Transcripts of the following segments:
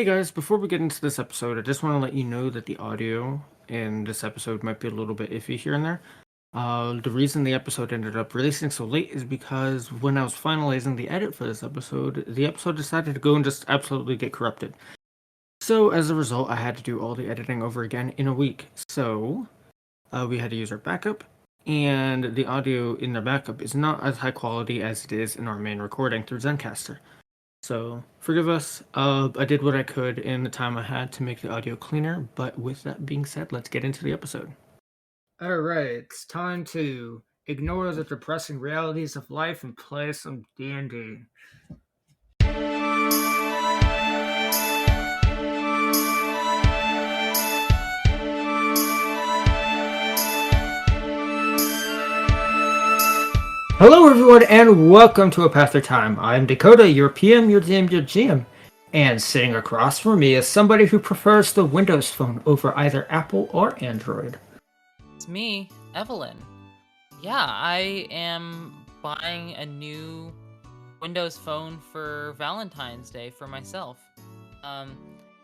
Hey guys, before we get into this episode, I just want to let you know that the audio in this episode might be a little bit iffy here and there. The reason the episode ended up releasing so late is because when I was finalizing the edit for this episode, the episode decided to go and just absolutely get corrupted. So as a result, I had to do all the editing over again in a week. So we had to use our backup, and the audio in our backup is not as high quality as it is in our main recording through Zencaster. So forgive us. I did what I could in the time I had to make the audio cleaner. But with that being said, let's get into the episode. All right, it's time to ignore the depressing realities of life and play some D&D. Hello everyone and welcome to A Path Through Time. I'm Dakota, your PM, your DM, your GM. And sitting across from me is somebody who prefers the Windows Phone over either Apple or Android. It's me, Evelyn. Yeah, I am buying a new Windows Phone for Valentine's Day for myself.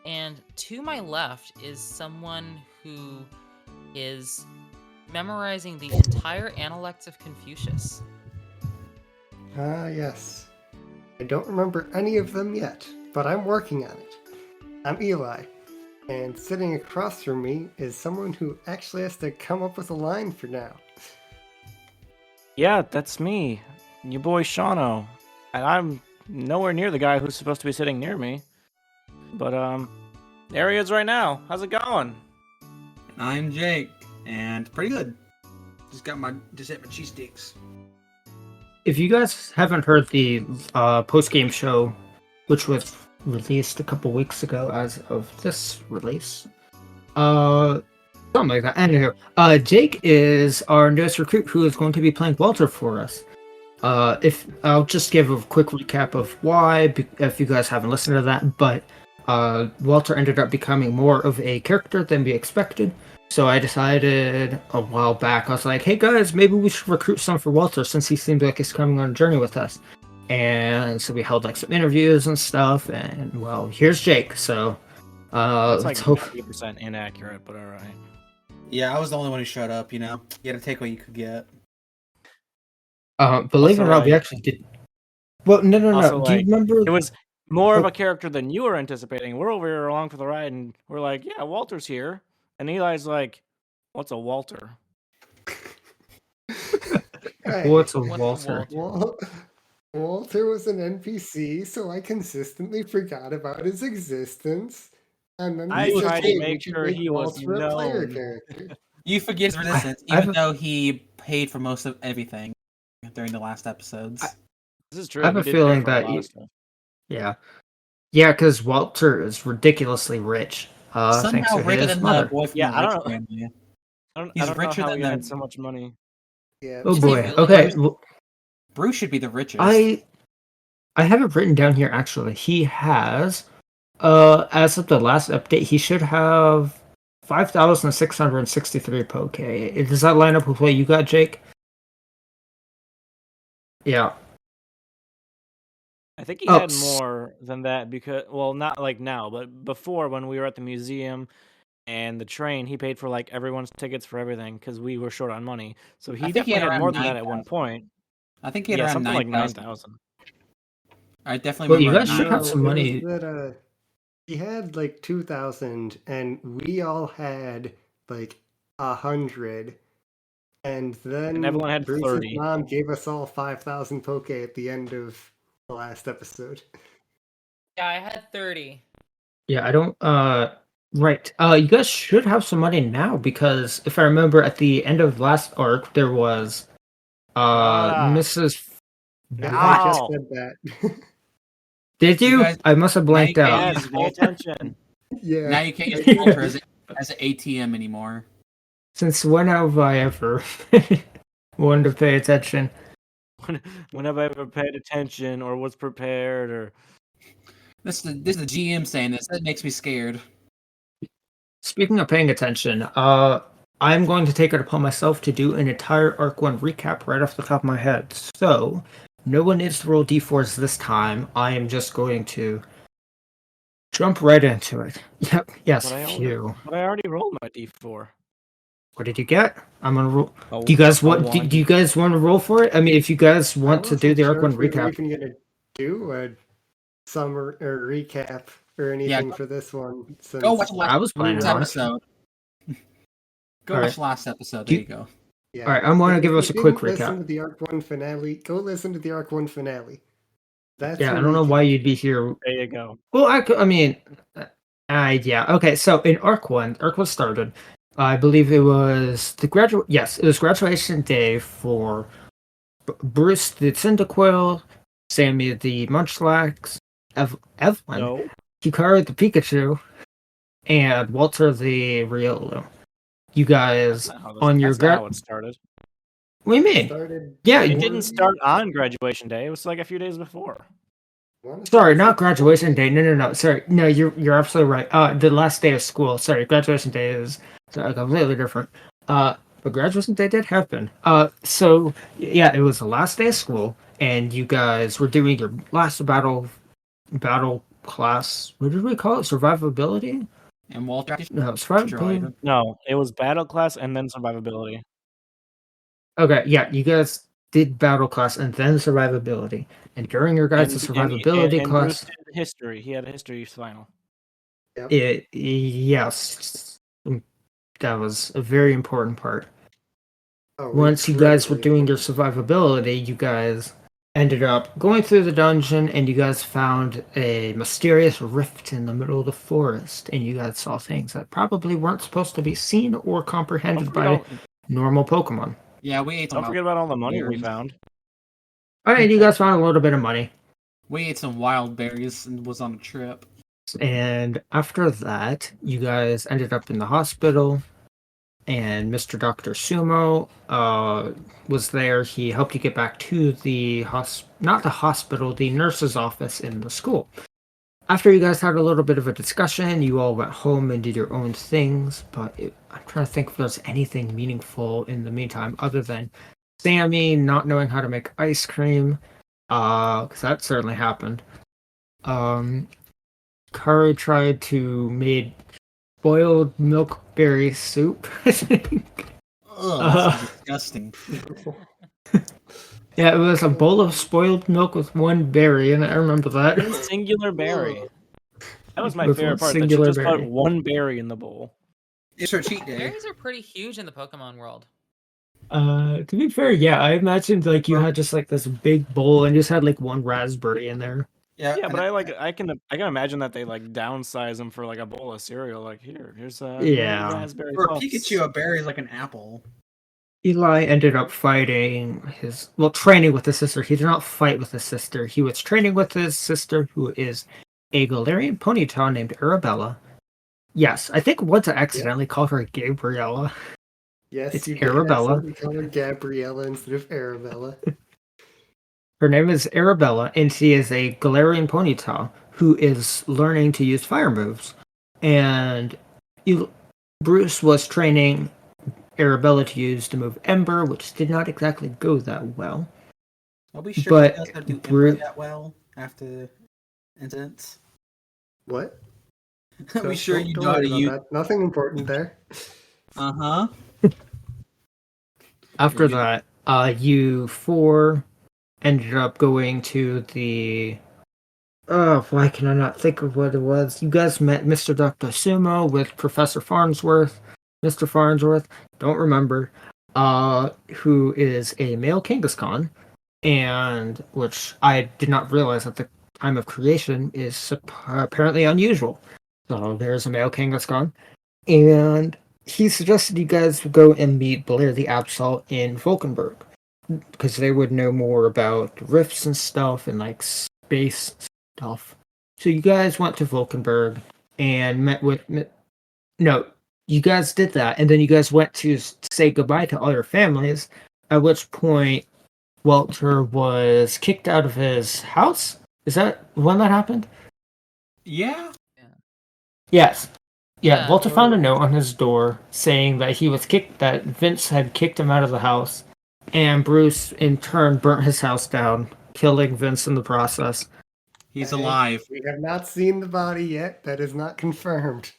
And to my left is someone who is memorizing the entire Analects of Confucius. Yes. I don't remember any of them yet, but I'm working on it. I'm Eli, and sitting across from me is someone who actually has to come up with a line for now. Yeah, that's me, your boy Shawn, and I'm nowhere near the guy who's supposed to be sitting near me. But there he is right now. How's it going? I'm Jake, and pretty good. Just ate my cheesesteaks. If you guys haven't heard the post-game show, which was released a couple weeks ago as of this release, something like that. Anywho, Jake is our newest recruit who is going to be playing Walter for us. If I'll just give a quick recap of why, if you guys haven't listened to that, but Walter ended up becoming more of a character than we expected. So I decided a while back, I was like, hey guys, maybe we should recruit some for Walter since he seems like he's coming on a journey with us. And so we held like some interviews and stuff, and well, here's Jake. So That's like let's hope 90% inaccurate, but alright. Yeah, I was the only one who showed up, you know? You had to take what you could get. believe it or not, we like- actually did. Well, no. Also, Do you like, remember? It was more of a character than you were anticipating. We're over here along for the ride, and we're like, yeah, Walter's here. And Eli's like, what's a Walter? Hey, What's a What's a Walter? Walter was an NPC, so I consistently forgot about his existence. And then I he said, tried to "Hey, make we should sure make he was Walter a player known." character." You forget his resistance, I have even a- though he paid for most of everything during the last episodes. This is true. I have he a did pay feeling for a that lot you- of stuff. Yeah, because Walter is ridiculously rich. Thanks Somehow to richer his than mother. the boy from Yeah, the I rich don't know. family. I don't He's know richer how than he the- had so much money. Yeah. Oh Is he boy. really Okay. rich? Well, Bruce should be the richest. I have it written down here actually. He has as of the last update, he should have 5,663 poke. Does that line up with what you got, Jake? Yeah. I think he Oh, had more than that because, well, not like now, but before when we were at the museum and the train, he paid for like everyone's tickets for everything because we were short on money. So he think he definitely had had around more than that at one 9,000. point. I think he had Yeah, around something like 9,000. 9,000. I definitely Well, you remember. guys should have some it was money. that, he had like 2,000, and we all had like 100. And then everyone had Bruce's 30. mom gave us all 5,000 poke at the end of the last episode. Yeah, I had 30. Yeah, I don't right. You guys should have some money now because if I remember at the end of last arc there was Mrs. Yeah, Now. I just said that. Did you? guys- I must have blanked now you out. can't Yes, use pay Walter. attention. Yeah. Now you can't use Walter as an ATM anymore. Since when have I ever wanted to pay attention? When have I ever paid attention or was prepared or This is the GM saying this. That makes me scared. Speaking of paying attention, I'm going to take it upon myself to do an entire Arc 1 recap right off the top of my head. So, no one needs to roll d4s this time. I am just going to Jump right into it. Yep. Yes. But Phew. I already rolled my d4. What did you get? I'm gonna roll. Oh, Do you guys a want? Do one. you guys want to roll for it? I mean, if you guys want to do the arc one if we were recap, even gonna do a summer or recap or anything for this one. Since Go watch I was planning on it. episode. Go All watch right. the last episode. Do There you- you go. yeah, All right, I'm gonna if give you us a quick didn't Listen recap. to the arc one finale. Go listen to the arc one finale. That's Yeah, your I don't know recap. why you'd be here. There you go. Well, I mean, yeah. Okay, so in arc one started. I believe it was the graduate. Yes, it was graduation day for Bruce the Cyndaquil, Sammy the Munchlax, Evelyn, No. Hikaru the Pikachu, and Walter the Riolu. You guys on your That's not how it started. What do you mean? Started Yeah, It you- didn't start on graduation day. It was like a few days before. Sorry, not graduation day. No. Sorry, no, you're absolutely right. The last day of school. Sorry, graduation day is completely different. But graduation day did happen. So yeah, it was the last day of school, and you guys were doing your last battle class. What did we call it? Survivability? And Walter. No, survivability. No, it was battle class and then survivability. Okay, yeah, you guys did battle class and then survivability, and during your guys' survivability and class. Bruce did history. He had a history final. Yes, that was a very important part. Oh, Once you guys were incredibly doing your survivability, you guys ended up going through the dungeon and you guys found a mysterious rift in the middle of the forest, and you guys saw things that probably weren't supposed to be seen or comprehended by normal Pokemon. Yeah, we ate some. Don't forget about all the money we berries. found. Alright, you guys found a little bit of money. We ate some wild berries and was on a trip. And after that, you guys ended up in the hospital, and Mr. Dr. Sumo was there. He helped you get back to the not the hospital, the nurse's office in the school. After you guys had a little bit of a discussion, you all went home and did your own things, but I'm trying to think if there's anything meaningful in the meantime other than Sammy not knowing how to make ice cream, because that certainly happened. Kari tried to make boiled milkberry soup. Ugh, that's disgusting. Yeah, it was a bowl of spoiled milk with one berry, and I remember that. Singular berry. That was my With favorite one part. That she singular just put berry. one berry in the bowl. It's her cheat day. Berries are pretty huge in the Pokemon world. To be fair, yeah, I imagined like you had just like this big bowl and just had like one raspberry in there. Yeah, but I can imagine that they like downsize them for like a bowl of cereal. Like here's a Yeah. raspberry. For a puffs. Pikachu, a berry is like an apple. Eli ended up training with his sister. He did not fight with his sister. He was training with his sister, who is a Galarian Ponyta named Arabella. Yes, I think once I accidentally called her Gabriella. Yes, It's you did Arabella. accidentally call her Gabriella instead of Arabella. Her name is Arabella, and she is a Galarian Ponyta who is learning to use fire moves. And Bruce was training Arabella to use the move Ember, which did not exactly go that well. Are we sure But he does not do Bru- Ember that well after incidents? What? Are we sure you Don't know how to worry about use? that. Nothing important there. Uh-huh. After that, you four ended up going to the. Oh, why can I not think of what it was? You guys met Mr. Dr. Sumo with Professor Farnsworth. Mr. Farnsworth, don't remember, who is a male Kangaskhan, and which I did not realize at the time of creation is apparently unusual. So there's a male Kangaskhan, and he suggested you guys go and meet Blair the Absol in Vulcanburg, because they would know more about rifts and stuff and like space stuff. So you guys went to Vulcanburg and met with. No, you guys did that, and then you guys went to say goodbye to all your families. At which point, Walter was kicked out of his house. Is that when that happened? Yeah. Yes. Yeah, Yeah. Walter found a note on his door saying that he was kicked, that Vince had kicked him out of the house, and Bruce in turn burnt his house down, killing Vince in the process. He's Okay, alive. We have not seen the body yet. That is not confirmed.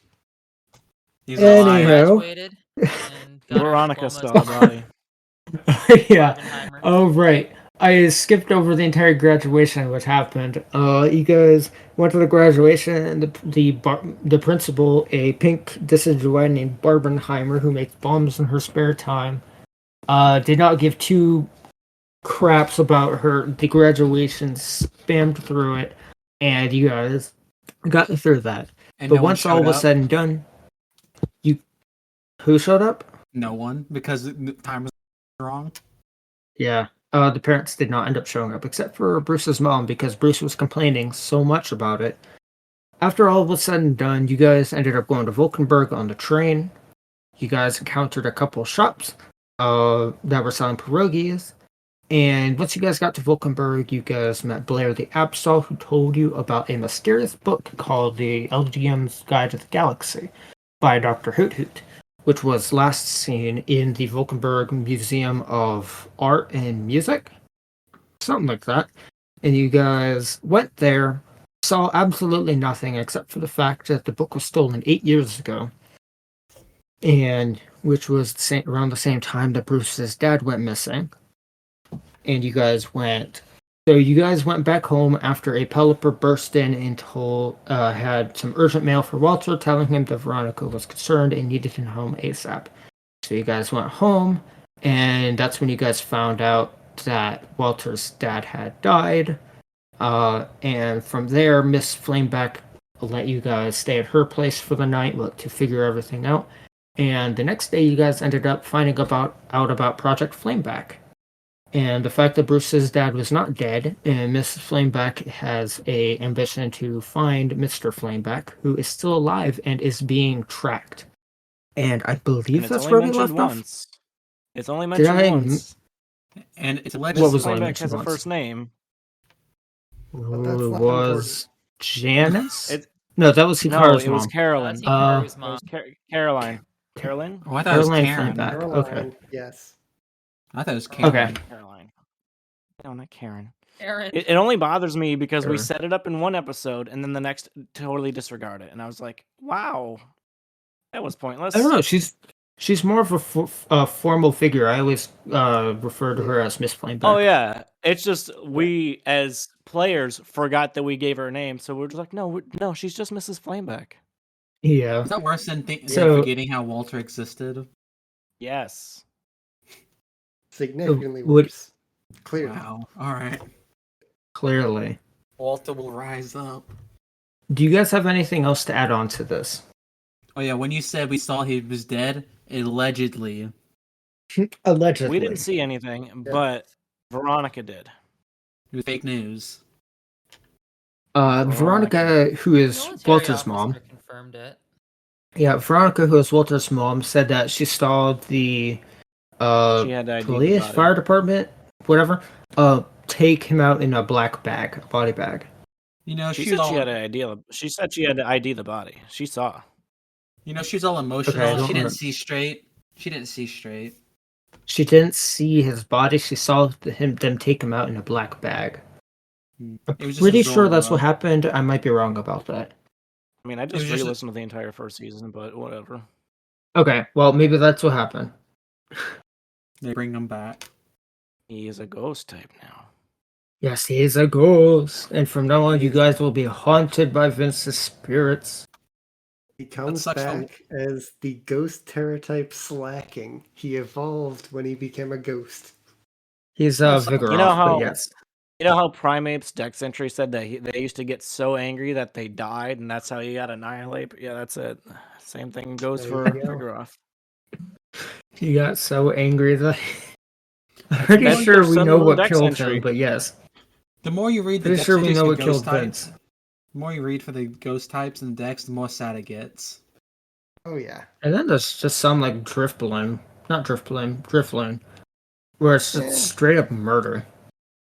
He's alive. Anyhow. Graduated and got our Veronica diplomas saw the from body. Yeah. Barbenheimer. Oh, right. I skipped over the entire graduation, what happened. You guys went to the graduation, and the principal, a pink decidueye named Barbenheimer, who makes bombs in her spare time, did not give two craps about the graduation, spammed through it, and you guys got through that. And But no one once all showed was up. said and done, who showed up? No one, because the time was wrong. Yeah. The parents did not end up showing up, except for Bruce's mom, because Bruce was complaining so much about it. After all was said and done, you guys ended up going to Vulcanburg on the train. You guys encountered a couple of shops that were selling pierogies. And once you guys got to Vulcanburg, you guys met Blair the Absol, who told you about a mysterious book called The LGM's Guide to the Galaxy by Dr. Hoot Hoot, which was last seen in the Vulcanburg Museum of Art and Music. Something like that. And you guys went there, saw absolutely nothing except for the fact that the book was stolen 8 years ago. And which was around the same time that Bruce's dad went missing. And you guys went back home after a Pelipper burst in and had some urgent mail for Walter telling him that Veronica was concerned and needed him home ASAP. So you guys went home, and that's when you guys found out that Walter's dad had died. And from there, Miss Flameback let you guys stay at her place for the night to figure everything out. And the next day, you guys ended up finding out about Project Flameback. And the fact that Bruce's dad was not dead, and Mrs. Flameback has a ambition to find Mr. Flameback, who is still alive and is being tracked. And I believe And that's it's where only we mentioned left off. once. It's only mentioned I once. And it's What alleged was only Flameback mentioned has a once? first name. But that's It not was Janice? It, No, that was no, Hikaru's it was mom. Carolyn. That's It Hikaru's Uh, mom. was Caroline. Caroline? Oh, I thought it was Caroline Karen. Flameback. Caroline, Okay. yes. I thought it was Karen. Okay. Caroline. No, not Karen. Aaron. It only bothers me because we Sure. set it up in one episode and then the next totally disregard it. And I was like, wow, that was pointless. I don't know. She's more of a formal figure. I always refer to her as Miss Flameback. Oh, yeah. It's just we, as players, forgot that we gave her a name. So we're just like, no, she's just Mrs. Flameback. Yeah. Is that worse than So- forgetting how Walter existed? Yes. Significantly Would- worse. Clearly. Wow. All right. Clearly. Walter will rise up. Do you guys have anything else to add on to this? Oh yeah, when you said we saw he was dead, allegedly. Allegedly. We didn't see anything, but Veronica did. It was fake news. Veronica, who is Military Walter's officer mom. confirmed it. Yeah, Veronica, who is Walter's mom, said that she saw the She had to ID the police, body. fire department, whatever, take him out in a black bag, a body bag. You know, She she's said all. she had to ID. She said she had to ID the body. She saw. You know, she's all emotional. Okay, I don't she didn't remember. see straight. She didn't see straight. She didn't see his body. She saw them take him out in a black bag. I'm It was just pretty a sure that's Zorro. what happened. I might be wrong about that. I mean, I was just just a- re-listened to the entire first season, but whatever. Okay, well, maybe that's what happened. They bring him back. He is a ghost type now. Yes, he is a ghost. And from now on, you guys will be haunted by Vince's spirits. He comes sucks for- back as the ghost pterotype slacking. He evolved when he became a ghost. He's That's- Vigoroth, You know how- but yes. You know how Primape's Dex entry said that they used to get so angry that they died, and that's how you got annihilate? Yeah, that's it. Same thing goes There for you go. Vigoroth. He got so angry that I'm pretty That's sure their we son know with what Dex killed entry. him, but yes. The more you read the Pretty Dex sure we entries know for what ghost killed types, Vince. the more you read for the ghost types and Dex, the more sad it gets. Oh yeah. And then there's just some like Driftloon, where it's just Yeah. straight up murder.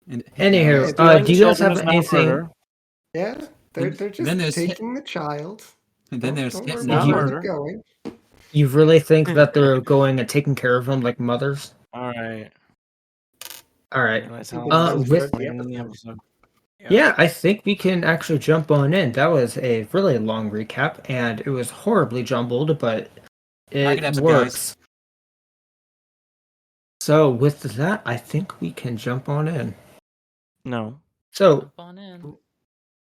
And Anywho, Stealing do you guys children have is not anything? murder. Yeah. They're And just then there's taking the child. and then there's Don't hits worry and about You- where murder. they're going. You really think that they're going and taking care of him like mothers? All right. All right. That's how Uh, it was with- in the episode. Yeah, I think we can actually jump on in. That was a really long recap, and it was horribly jumbled, but I could have it some works. guys. So with that, I think we can jump on in. No. So, Jump on in.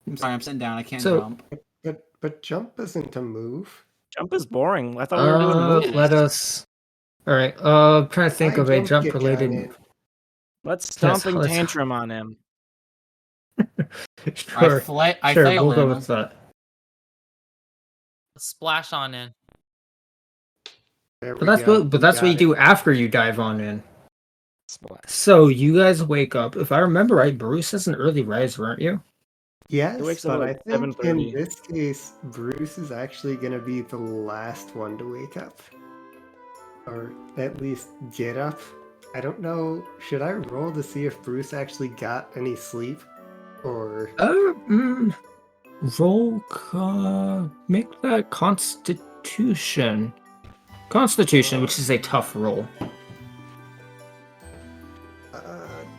I'm sorry, I'm sitting down. I can't So- jump. But jump isn't a move. Jump is boring. I thought we were doing moves. let us. All right. I'm trying to think Why of a jump jump get related down move. Let's stomping let's- tantrum on him. Sure, I sure, fail we'll go him. with that. Splash on in. There But we that's go. what you got do after you dive on in. Splash. So you guys wake up. If I remember right, Bruce is an early riser, aren't you? Yes, wakes up but at I like think in 7:30. this case, Bruce is actually going to be the last one to wake up. Or at least get up. I don't know. Should I roll to see if Bruce actually got any sleep? Or. Roll. Make that Constitution. Constitution, which is a tough roll.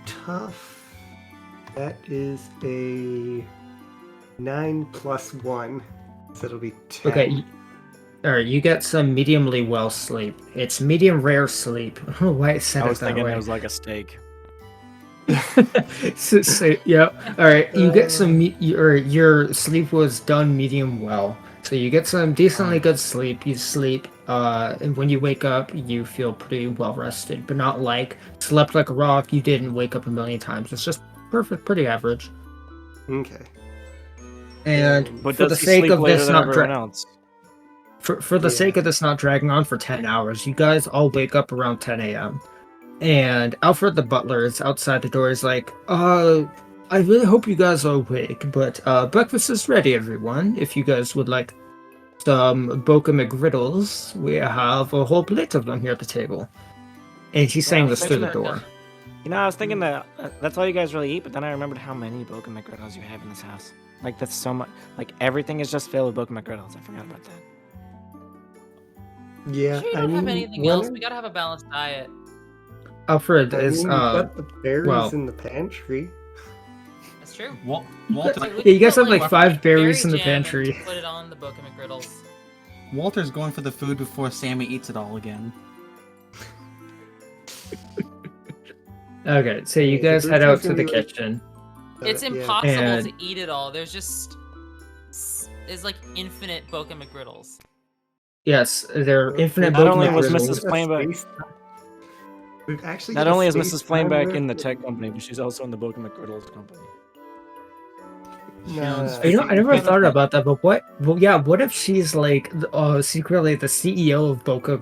Tough. That is a 9 plus 1. So it'll be 10. Okay. Alright, you get some mediumly well sleep. It's medium rare sleep. I don't know why it said I it was that thinking way. it was like a steak. Yeah. All right. You get some. Your sleep was done medium well, so you get some decently good sleep. You sleep, and when you wake up, you feel pretty well rested, but not like slept like a rock. You didn't wake up a million times. It's just perfect, pretty average. Okay. And But for does the he sake sleep of later this than not everyone else? for the sake of this not dragging on for 10 hours, you guys all wake up around 10 a.m. And Alfred the butler is outside the door. He's like, I really hope you guys are awake, but breakfast is ready, everyone. If you guys would like some Boca McGriddles, we have a whole plate of them here at the table. And he's saying this through the door. You know, I was thinking that that's all you guys really eat, but then I remembered how many Boca McGriddles you have in this house. Like, that's so much. Like, everything is just filled with Boca McGriddles. I forgot about that. Yeah, Sure, you don't have anything else. We gotta have a balanced diet. Alfred I is, mean, you've got the berries well- in the pantry. That's true. Walter, Yeah, you guys have Put, like 5 berries berry in the jam and pantry. Put it on the Boca McGriddles. Walter's going for the food before Sammy eats it all again. Okay, so you guys head out to the kitchen. It's Yeah. impossible And- to eat it all. There's like infinite Boca McGriddles. Yes, they're infinite Not Boca only was McGriddles. Mrs. Flameback- We've actually Not got a only is Mrs. space-time Flameback rift in the with- tech company, but she's also in the Boca McGriddles company. No, You know, I never thought about that, but what? Well, yeah, what if she's like secretly the CEO of Boca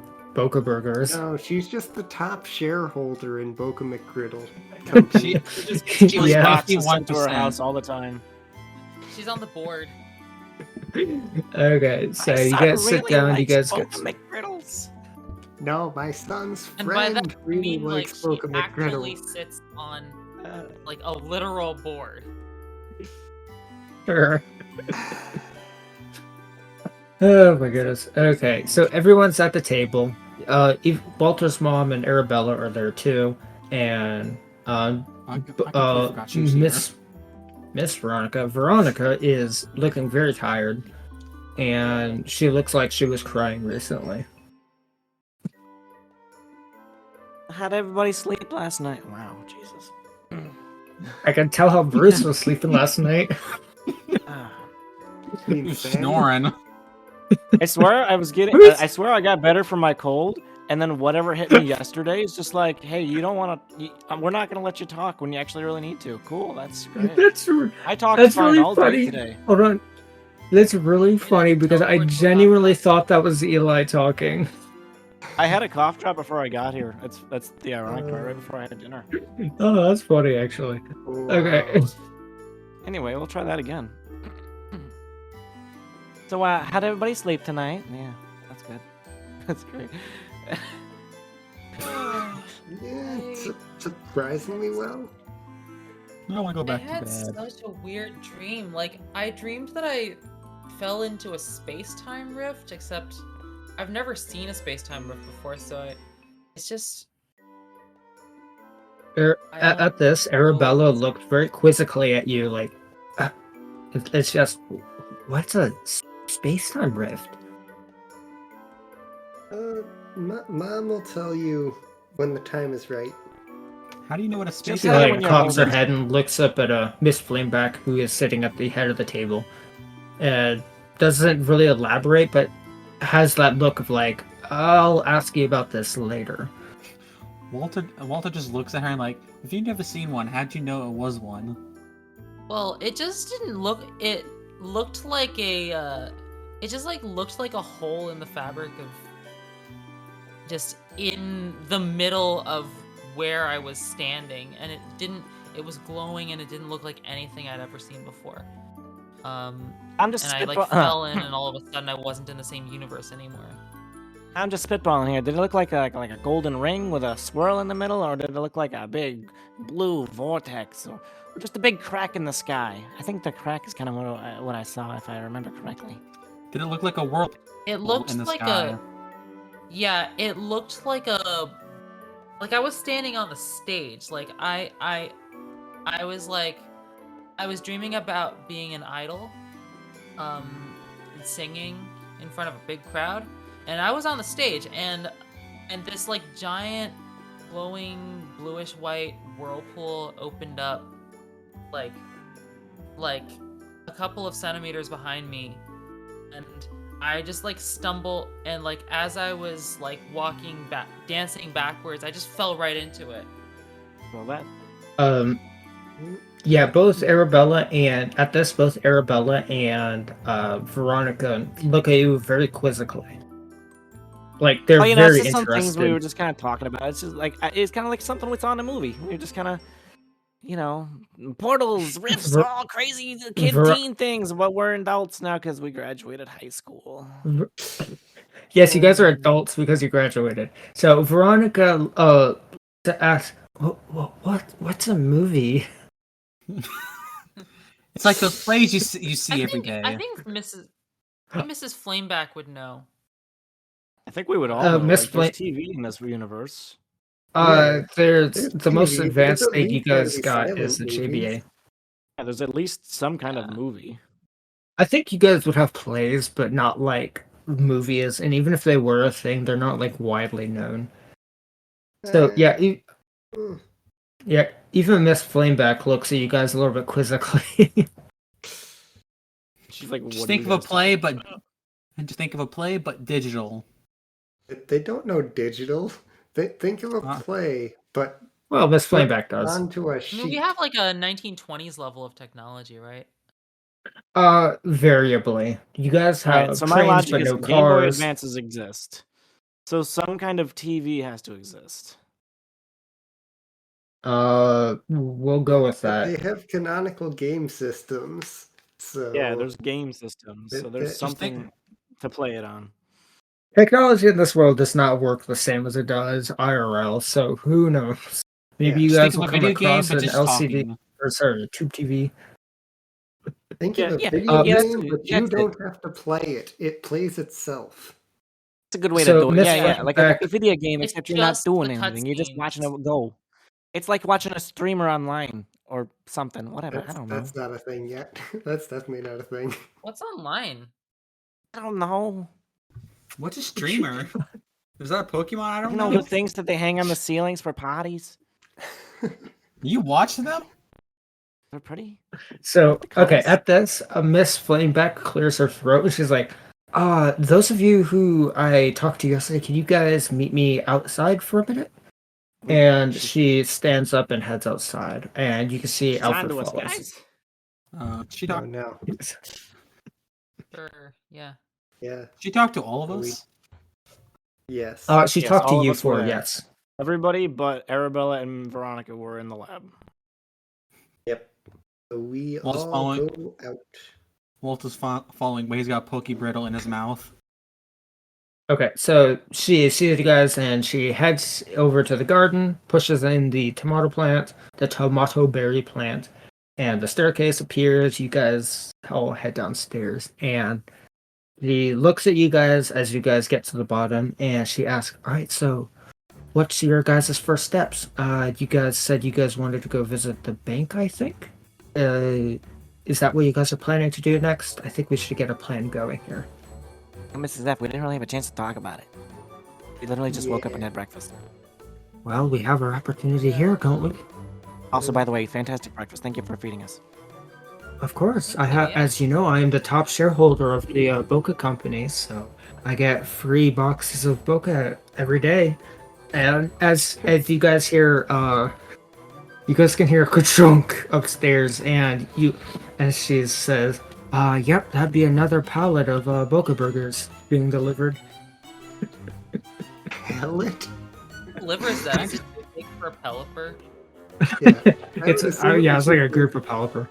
Burgers? No, she's just the top shareholder in Boca McGriddle. She Just Yeah. yeah. boxes sent to her 51%. house all the time. She's on the board. Okay, so you guys sit down. You guys get. McGriddles. No, my son's And by friend that I really mean like likes she Boca actually McGriddle. sits on like a literal board. Sure. Oh my goodness. Okay, so everyone's at the table. Walter's mom and Arabella are there too, and I completely forgot she was here. Miss Veronica. Veronica is looking very tired, and she looks like she was crying recently. How'd everybody sleep last night? Wow, Jesus. I can tell how Bruce was sleeping last night. You're snoring. I swear I was getting. Bruce! I swear I got better from my cold, and then whatever hit me yesterday is just like, hey, you don't want to. We're not gonna let you talk when you actually really need to. Cool, that's great. I talked That's fine really all day funny. today. Hold on. That's really funny because I genuinely thought that was Eli talking. I had a cough drop before I got here. That's the ironic part. Right before I had dinner. Oh, that's funny actually. Okay. Anyway, we'll try that again. So, how'd everybody sleep tonight? Yeah, that's good. That's great. Yeah, surprisingly well. I want to go I back had to bed. such a weird dream. Like I dreamed that I fell into a space-time rift, except I've never seen a space-time rift before, so it's just I don't At this, know. Arabella looked very quizzically at you, like, It's just, what's a space-time rift? Mom will tell you when the time is right. How do you know what a space Just She say is? when you're cocks her holding- head and looks up at Miss Flameback, who is sitting at the head of the table, and doesn't really elaborate, but has that look of like, I'll ask you about this later. Walter just looks at her and like, if you've never seen one, how'd you know it was one? Well, it just didn't look. It looked like a. It just like looked like a hole in the fabric of. Just in the middle of where I was standing, and it didn't. It was glowing, and it didn't look like anything I'd ever seen before. I'm just And I like fell in, and all of a sudden I wasn't in the same universe anymore. I'm just spitballing here. Did it look like a golden ring with a swirl in the middle, or did it look like a big blue vortex, or just a big crack in the sky? I think the crack is kind of what I saw, if I remember correctly. Did it look like a whirl It looked in the like sky? Yeah, it looked like a. Like I was standing on the stage. Like I was like, I was dreaming about being an idol, and singing in front of a big crowd, and I was on the stage, and this like giant glowing bluish white whirlpool opened up, like a couple of centimeters behind me, and I just like stumbled, and like as I was like walking back, dancing backwards, I just fell right into it. Well, that Yeah, both Arabella and Veronica look at you very quizzically. Like they're it's very just some things interested. we were just kind of talking about. It's just like it's kind of like something we saw in a movie. We were just kind of, portals, rifts, Ver- all crazy Ver- teen things. But we're adults now because we graduated high school. Yes, you guys are adults because you graduated. So Veronica, to ask, what's a movie? It's like those plays you see every day. I think Mrs. Flameback would know. I think we would all know. Miss There's Flame- TV in this universe. There's There's the most TV, but advanced there's at thing you least gotta guys be got silent is the movies. JBA. Yeah, there's at least some kind of Yeah. movie. I think you guys would have plays, but not like movies. And even if they were a thing, they're not like widely known. So yeah, Mm. yeah. Even Miss Flameback looks at you guys a little bit quizzically. She's like, Just what think are of you a guys play, but digital. They don't know digital. They think of a play, but Well, Miss put Flameback does. onto a I sheet. mean, we have like a 1920s level of technology, right? Variably. You guys have Alright, so my trains logic but is no Game Boy cars. Advances exist. So some kind of TV has to exist. We'll go with But they that. have canonical game systems. So Yeah, there's game systems, so there's Just something to play it on. Technology in this world does not work the same as it does IRL, so who knows? Maybe Yeah, you Just guys think will of a come video game, across but an just LCD talking. or sorry, Tube TV. think of a Yeah, video yes, game, but yes, you don't have to play it. It plays itself. It's a good way So, to do it. Miss Yeah, like a Flameback- video game, It's except you're not just doing the anything. You're just watching cutscenes. it go. It's like watching a streamer online or something. Whatever. I don't know. That's not a thing yet. That's definitely not a thing. What's online? I don't know. What's a streamer? Is that a Pokemon? I don't You know know. the things that they hang on the ceilings for parties? You watch them? They're pretty. So, the okay, colors. at this, Miss Flameback clears her throat and she's like, those of you who I talked to yesterday, can you guys meet me outside for a minute? And she stands up and heads outside, and you can see She's Alfred onto us, follows. guys. She Oh talked. no. Sure, yeah. Yeah. She talked to all of We- us. Yes. She Yes, talked to all of you us were for there. yes. Everybody but Arabella and Veronica were in the lab. Yep. So we Walt's all following. go out. Walter's following, but he's got a Pokebrittle in his mouth. Okay, so she sees you guys and she heads over to the garden, pushes in the tomato plant, the tomato berry plant, and the staircase appears. You guys all head downstairs, and she looks at you guys as you guys get to the bottom, and she asks, "All right, so what's your guys' first steps? You guys said you guys wanted to go visit the bank, I think. is that what you guys are planning to do next? I think we should get a plan going here. Mrs. F, we didn't really have a chance to talk about it. We literally just woke up and had breakfast. Well, we have our opportunity here, don't we? Also, by the way, fantastic breakfast. Thank you for feeding us. Of course. I have, as you know, I am the top shareholder of the Boca company, so I get free boxes of Boca every day. And as you guys hear, you guys can hear a ka-chunk upstairs, and she says, yep, that'd be another pallet of Boca burgers being delivered. Pallet? Liver is that? Is it too big for a pelipper? Yeah. It's like a group of pelipper.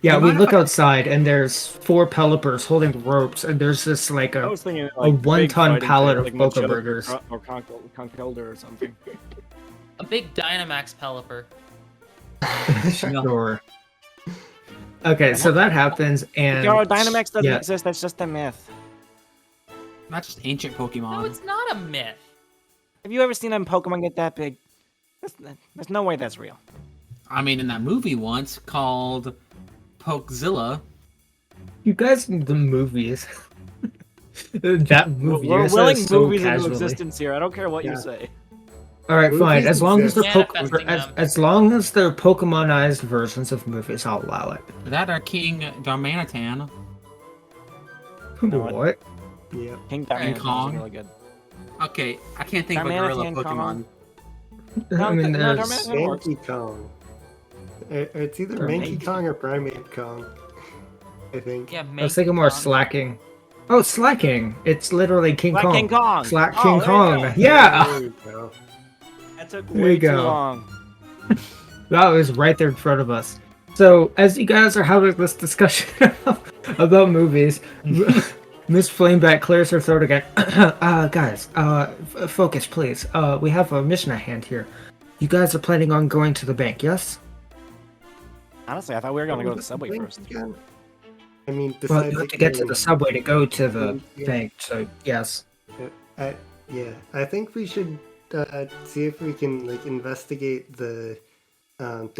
Yeah, we look outside and there's 4 pelipers holding ropes, and there's just like I a was thinking a like 1-ton pallet of Boca burgers. Or Conkelder or something. A big Dynamax pelipper. Sure. Okay, so that happens, and Yo, Dynamax doesn't yeah. exist. That's just a myth. Not just ancient Pokemon. No, it's not a myth. Have you ever seen a Pokemon get that big? There's no way that's real. I mean, in that movie once called Pokezilla. You guys, the movies. That movie. We're you guys willing said it so movies into casually. existence here. I don't care what Yeah. you say. All right, fine. Movies As long as they're exist. Manifesting them. as long as they're Pokemonized versions of movies, I'll allow it. That or King Darmanitan. No, What? Yep. King King Diamond Kong. is really good. Okay, I can't think of a Darmanitan, gorilla come on. Pokemon. I mean, no, there's Darmanitan- It works. Mankey Kong. It's either Or Mankey Mankey. Kong or Primate Kong. I think. Yeah, I was thinking more slacking. Oh, slacking! It's literally King Slack Kong. King Kong. Slack Oh, King there you Kong. go. Yeah, There you go. That took There way you too go. long. that was right there in front of us. So, as you guys are having this discussion about movies, Miss Flameback clears her throat again. Guys, focus, please. We have a mission at hand here. You guys are planning on going to the bank, yes? Honestly, I thought we were gonna go to the subway first. Again? I mean, Well, besides you have to get to the subway to go to the Yeah. bank, so yes. Yeah, I think we should see if we can like investigate the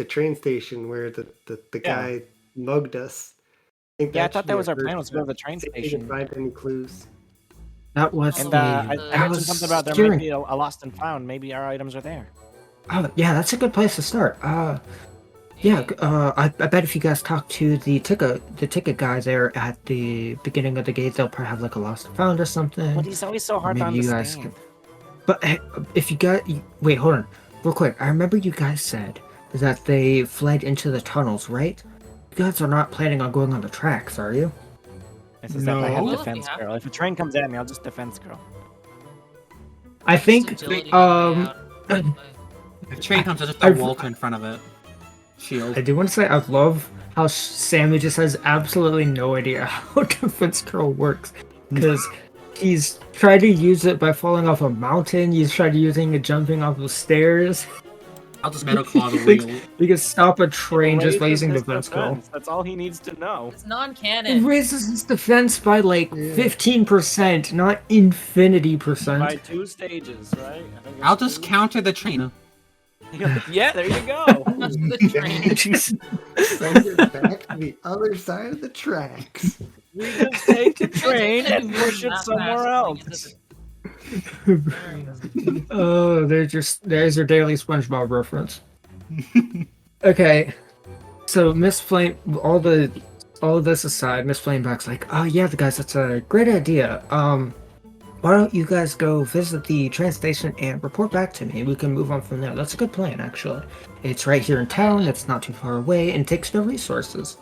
train station where the guy mugged us. Yeah, I that thought should that be was our first plan, was to go to the step. train See if we can station. find any clues. That was And the. I that mentioned was something about there steering- might be a lost and found. Maybe our items are there. Oh, yeah, that's a good place to start. Yeah, I bet if you guys talk to the ticket guy there at the beginning of the gate, they'll probably have like a lost and found or something. But he's always so hard to Maybe you guys understand. But if you got wait, hold on, real quick. I remember you guys said that they fled into the tunnels, right? You guys are not planning on going on the tracks, are you? It's just that I have No. defense Yeah. girl. If a train comes at me, I'll just defense girl. I think Agility, um. yeah. If train comes, just I've- a Walter in front of it. Shield. I do want to say I love how Sammy just has absolutely no idea how Defense Curl works, because he's tried to use it by falling off a mountain. He's tried using it jumping off the stairs. I'll just Metal Claw the Thinks wheel. You can stop a train just by Raises using his Defense Curl. defense. That's all he needs to know. It's It non-canon. raises his defense by like Yeah. 15%, not infinity By percent. 2 stages, right? I think I'll it's just counter the train. 2. Yeah, there you go. The train. Send it back to the other side of the tracks. We just take the train Imagine and moving push it that somewhere fast else. going into Oh, there's your daily SpongeBob reference. Okay, so Miss Flame, all of this aside, Miss Flameback's like, oh yeah, guys, that's a great idea. Why don't you guys go visit the train station and report back to me? We can move on from there. That's a good plan, actually. It's right here in town. It's not too far away, and it takes no resources.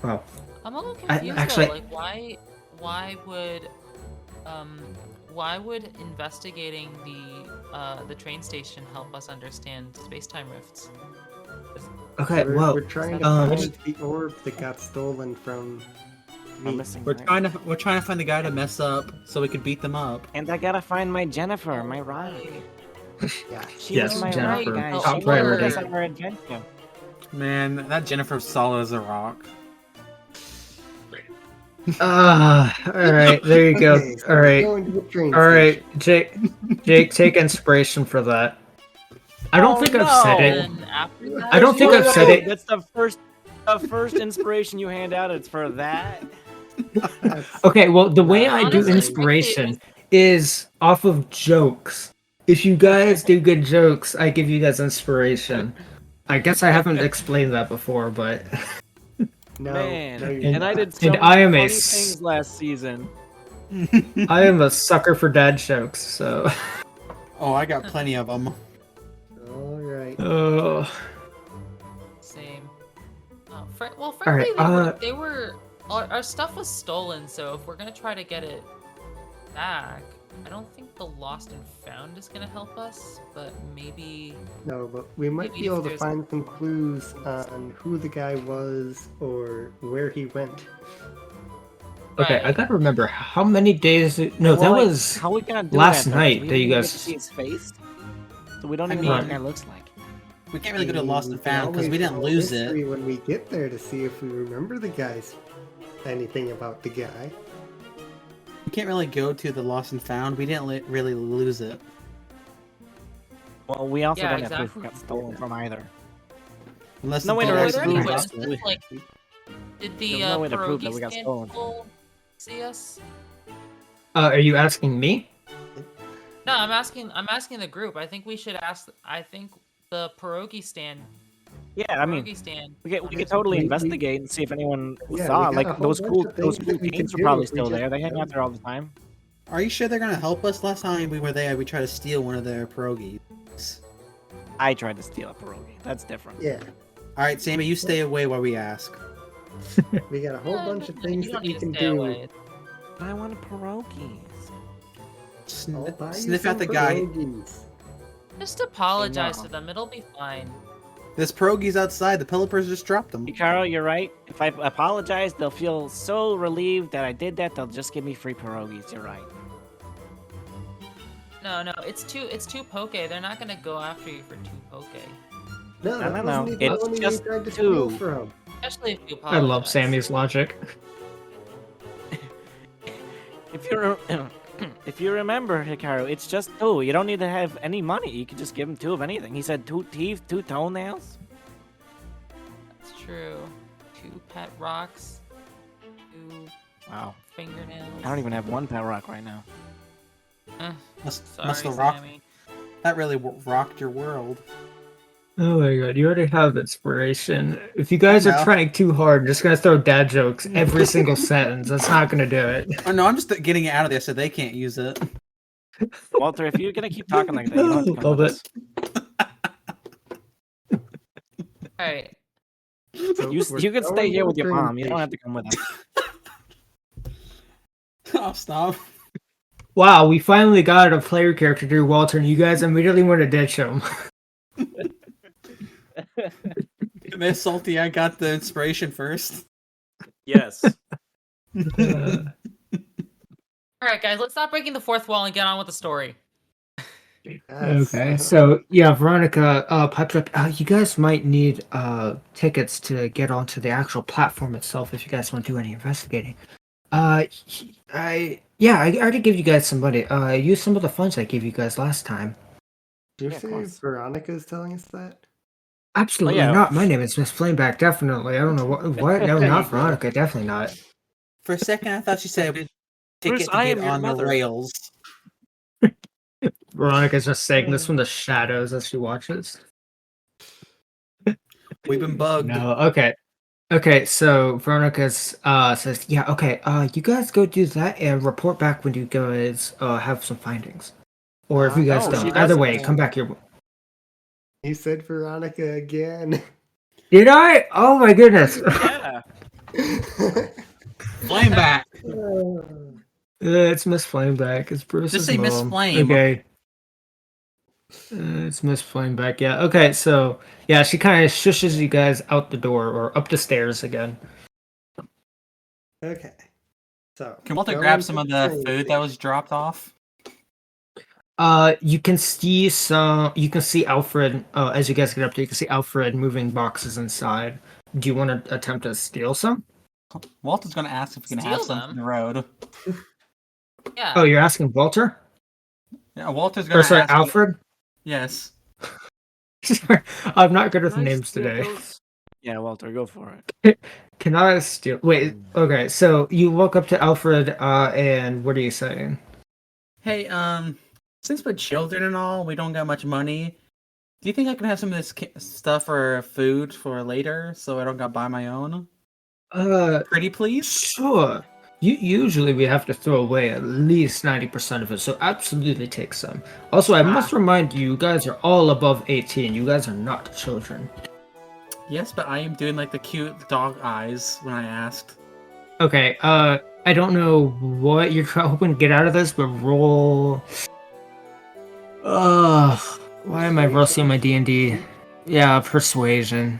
Well, I'm a little I- confused actually- though. Like, why would investigating the train station help us understand space-time rifts? okay, we're, well, we're trying to um, find the orb that got stolen from I'm me. missing We're train. trying to find the guy to mess up so we could beat them up. And I gotta find my Jennifer, my ride. Yeah. She's Yes, my Jennifer, ride, guys. top She priority. takes us on our adventure. Man, that Jennifer's solid as a rock. all right, there you go. Okay, so All we're right, going to the train all right, station. Jake, take inspiration for that. I don't Oh, think I've said no. it. And after that, I don't think I've said it. That's the first. The first inspiration you hand out, it's for that. Okay, well, the way I do Honestly, inspiration is off of jokes. If you guys do good jokes, I give you guys inspiration. I guess I haven't explained that before, but No, Man, no, you're And- and I not. did so and many I am funny a things last season. I am a sucker for dad jokes. So, Oh, I got plenty of them. All right. Same. Well, right, frankly, they were our stuff was stolen, so if we're gonna try to get it back, I don't think the lost and found is gonna help us, but maybe. No, but we might Maybe be if able to there's- find some clues on who the guy was or where he went. okay, I Right. gotta remember how many days. No, Well, that like, was how we gonna do last that, though? night We that you didn't guys- get to see his face, so we don't I even know what mean- the guy looks like. We can't really go to Lost and We can Found because we always didn't roll lose history it. when we get there to see if we remember the guy's anything about the guy. We can't really go to the Lost and Found. We didn't really lose it. Well, we also Yeah, don't have proof exactly. we got stolen from either. Unless No the way to Are really Lost there and any prove Found that. witnesses? Like, did the There's no way to prove that pierogi we got stand stolen. people see us? Are you asking me? No, I'm asking the group. I think we should ask. I think the pierogi stand. Yeah, I mean, Pierogi stand. we could totally we- investigate and see if anyone Yeah, saw. we got a Like whole those bunch cool, of those things cool that we teens could are probably do if we still just there. They hang go. out there all the time. Are you sure they're gonna help us? Last time we were there, we tried to steal one of their pierogies. I tried to steal a pierogi. That's different. Yeah, All right, Sammy, you stay away while we ask. we got a whole bunch of things you that don't we need to can stay do. away. I want pierogies. I'll buy you Sniff some out the guy. pierogies. Just apologize No. to them. It'll be fine. There's pierogies outside. The Pelipers just dropped them. Hikaru, you're right. If I apologize, they'll feel so relieved that I did that. They'll just give me free pierogies. You're right. No, it's two poke. They're not gonna go after you for two poke. No, that no, wasn't even it's the one just you tried to steal two. from. Especially if you I apologize. love Sammy's logic. If you if you remember, Hikaru, it's just two. You don't need to have any money. You can just give him two of anything. He said 2 teeth, 2 toenails. That's true. 2 pet rocks. 2 Wow. fingernails. I don't even have 1 pet rock right now. Must Sorry, the rock Sammy. that really rocked your world. Oh my god, you already have inspiration. If you guys I are know. trying too hard, I'm just gonna throw dad jokes every single sentence. That's not gonna do it. Oh no, I'm just getting it out of there so they can't use it. Walter, if you're gonna keep talking like that, you don't have to come Love with it. us. Alright. So You we're can stay going here to with the your train mom. You don't have station. to come with us. Oh, stop. Wow, we finally got a player character to do Walter, and you guys immediately want to ditch him. They're salty. I got the inspiration first. Yes. Uh, Alright, guys, let's stop breaking the fourth wall and get on with the story. Yes. okay, so yeah, Veronica piped up. You guys might need tickets to get onto the actual platform itself if you guys want to do any investigating. I already gave you guys some money. Use some of the funds I gave you guys last time. Did you Yeah, of say course. Veronica's telling us that? Absolutely yeah. not. My name is Miss Flameback. Definitely. I don't know what. No, not Veronica. Definitely not. For a second, I thought she said Bruce, ticket to I get am your on the mother. rails. Veronica's just saying this from the shadows as she watches. We've been bugged. No. Okay. Okay. So Veronica's says, yeah. Okay. You guys go do that and report back when you guys have some findings, or if you guys Oh, she don't. does Either way, it. come back here. You said Veronica again. Did I? Oh my goodness. Yeah. Flameback. It's Miss Flameback. It's Bruce's say Miss mom. Flame. Okay. It's Miss Flameback. Yeah. Okay. So yeah, she kind of shushes you guys out the door or up the stairs again. Okay. So Can Walter going grab to some of the the train food that was dropped off? You can see some. You can see Alfred. As you guys get up there, you can see Alfred moving boxes inside. Do you want to attempt to steal some? Walter's going to ask if we can have Steal some them? from the road. Yeah. Oh, you're asking Walter? Yeah, Walter's going Or to sorry, ask. Alfred? Yes. I'm not good with Can I names steal today. those? Yeah, Walter, go for it. Can I steal? Wait. Okay. So you walk up to Alfred, and what are you saying? Hey, since we're children and all, we don't got much money. Do you think I can have some of this stuff or food for later, so I don't gotta buy my own? Pretty please? Sure. Usually we have to throw away at least 90% of it, so absolutely take some. Also, I must remind you, you guys are all above 18. You guys are not children. Yes, but I am doing like the cute dog eyes when I asked. Okay, I don't know what you're hoping to get out of this, but roll... why am I rusty on my D&D? Yeah, persuasion.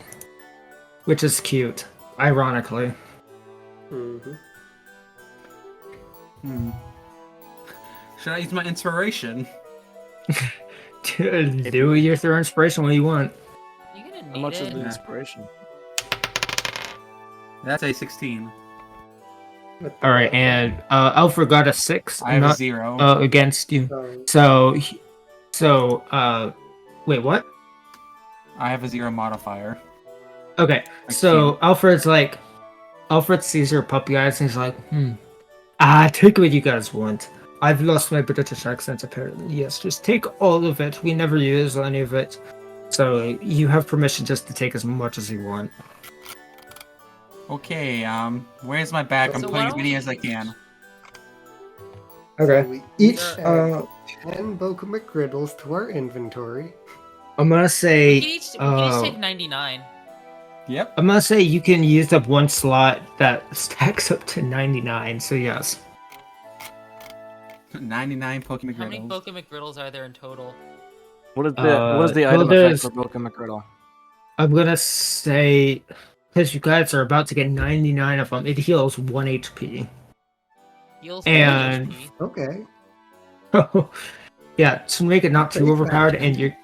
Which is cute, ironically. Should I use my inspiration? Do your third inspiration what you want. You gonna How need much is it. the inspiration? That's a 16. Alright, and Alfred got a 6. I have a not 0. against you. So, Wait, what? I have a 0 modifier. Okay, so Alfred sees your puppy eyes and he's like, take what you guys want. I've lost my British accent apparently. Yes, just take all of it. We never use any of it. So you have permission just to take as much as you want. Okay, where's my bag? I'm So putting why as don't many we- as I can. so we each Uh, add 10 Boca McGriddles to our inventory. I'm gonna say We can each take 99. Yep. I'm gonna say you can use up one slot that stacks up to 99, so yes. 99 Pokemon How many McGriddles. Boca McGriddles are there in total? What is the well, item there's- effect for Boca McGriddle? I'm gonna say, because you guys are about to get 99 of them, it heals 1 HP. Heals And- 1 HP. Okay. Yeah, to make it not too Take that. overpowered, and you're...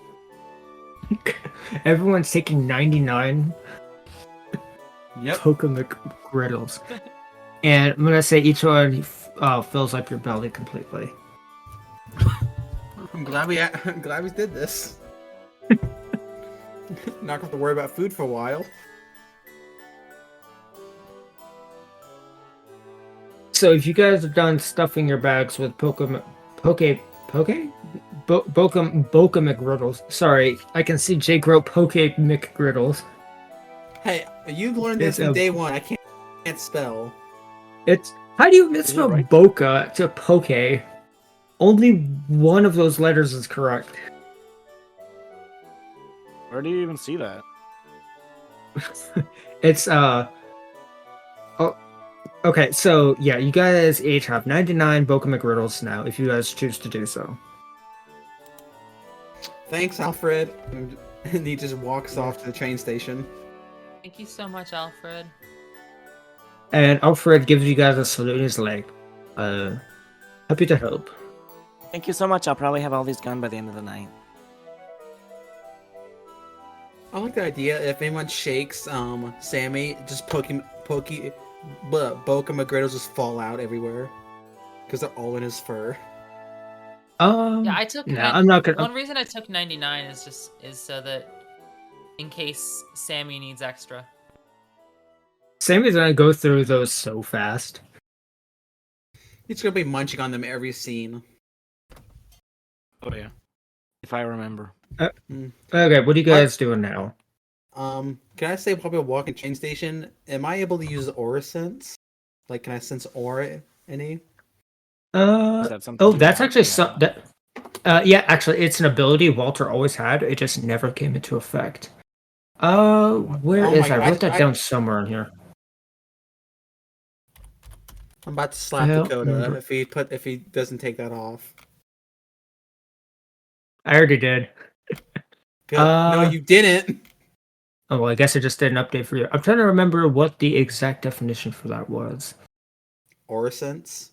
Everyone's taking 99 Yep. Pokemon McGriddles. And I'm gonna say each one fills up your belly completely. I'm glad we did this. Not gonna have to worry about food for a while. So if you guys are done stuffing your bags with Boca McGriddles. Sorry, I can see Jake wrote Poke McGriddles. Hey, you learned this It's from a- day one. I can't spell. It's how do you misspell right? Boca to Poke? Only one of those letters is correct. Where do you even see that? It's okay, so yeah, you guys each have 99 Boca McGriddles now, if you guys choose to do so. Thanks, Alfred. And he just walks off to the train station. Thank you so much, Alfred. And Alfred gives you guys a salute and is like, happy to help. Thank you so much. I'll probably have all these gone by the end of the night. I like the idea if anyone shakes Sammy, just Boca McGriddles just fall out everywhere. Because they're all in his fur. Yeah, I took. Nah, I'm not gonna. One reason I took 99 is so that in case Sammy needs extra. Sammy's gonna go through those so fast. He's gonna be munching on them every scene. Oh yeah. If I remember. Okay, what are you guys doing now? Can I say while we're walking train station, am I able to use Aura Sense? Like, can I sense Aura any? Is that something Oh, you that's have? actually yeah, actually, it's an ability Walter always had. It just never came into effect. Where Oh is my I God, wrote that down somewhere in here. I'm about to slap I don't Dakota remember. if he doesn't take that off. I already did. Good. No, you didn't. Oh, well, I guess I just did an update for you. I'm trying to remember what the exact definition for that was. Aura Sense.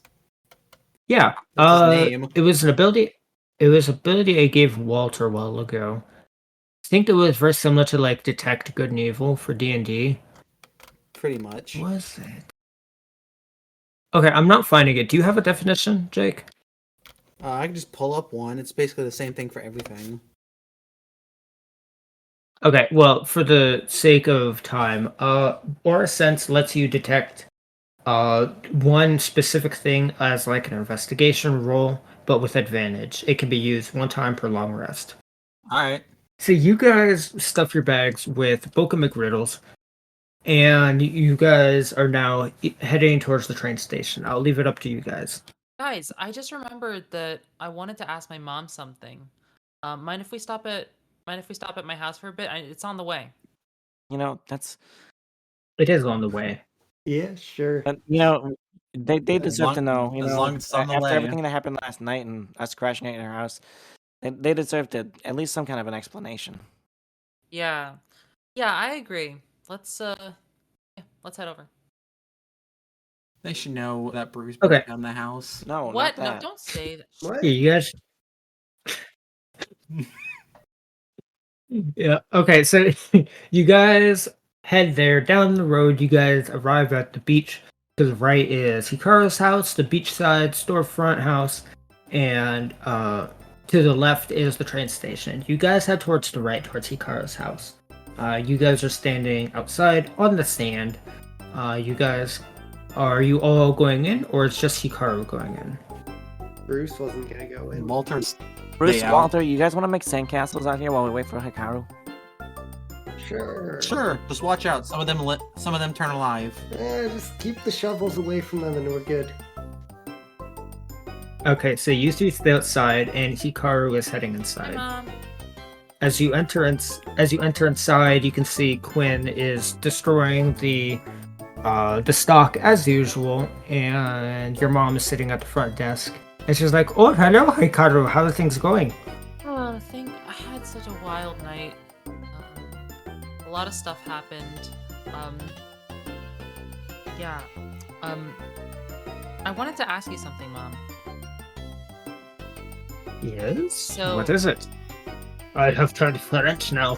Yeah, That's his name. it was an ability. It was an ability I gave Walter a while ago. I think it was very similar to like detect good and evil for D&D. Pretty much. Was it? Okay, I'm not finding it. Do you have a definition, Jake? I can just pull up one. It's basically the same thing for everything. Okay, well, for the sake of time, Aura Sense lets you detect one specific thing as like an investigation roll, but with advantage. It can be used one time per long rest. Alright. So you guys stuff your bags with Boca McGriddles, and you guys are now heading towards the train station. I'll leave it up to you guys. Guys, I just remembered that I wanted to ask my mom something. Mind if we stop at my house for a bit? It's on the way. You know, that's It is on the way. Yeah, sure. but you know they As deserve to know. You as know, long as it's on the after way. everything that happened last night and us crashing at your house, they deserve to at least some kind of an explanation. Yeah. Yeah, I agree. Let's let's head over. They should know that Bruce Okay. broke down the house. No, What? not No, that. don't say that. What? Yeah, you guys. Yeah. Okay. So you guys head there. Down the road, you guys arrive at the beach. To the right is Hikaru's house, the beachside storefront house, and to the left is the train station. You guys head towards the right, towards Hikaru's house. You guys are standing outside on the sand. You guys, are you all going in, or is just Hikaru going in? Bruce wasn't gonna go in. Walter's Bruce, Day out. Walter, you guys want to make sandcastles out here while we wait for Hikaru? Sure. Sure, just watch out. Some of them turn alive. Just keep the shovels away from them and we're good. Okay, so you two stay outside, and Hikaru is heading Hi, inside. Mom. As you enter inside, you can see Quinn is destroying the stock as usual, and your mom is sitting at the front desk. And she's like, "Oh, hello, Hikaru. How are things going?" Oh, I had such a wild night. A lot of stuff happened. Yeah. I wanted to ask you something, Mom. Yes. So- What is it? I have turned French now.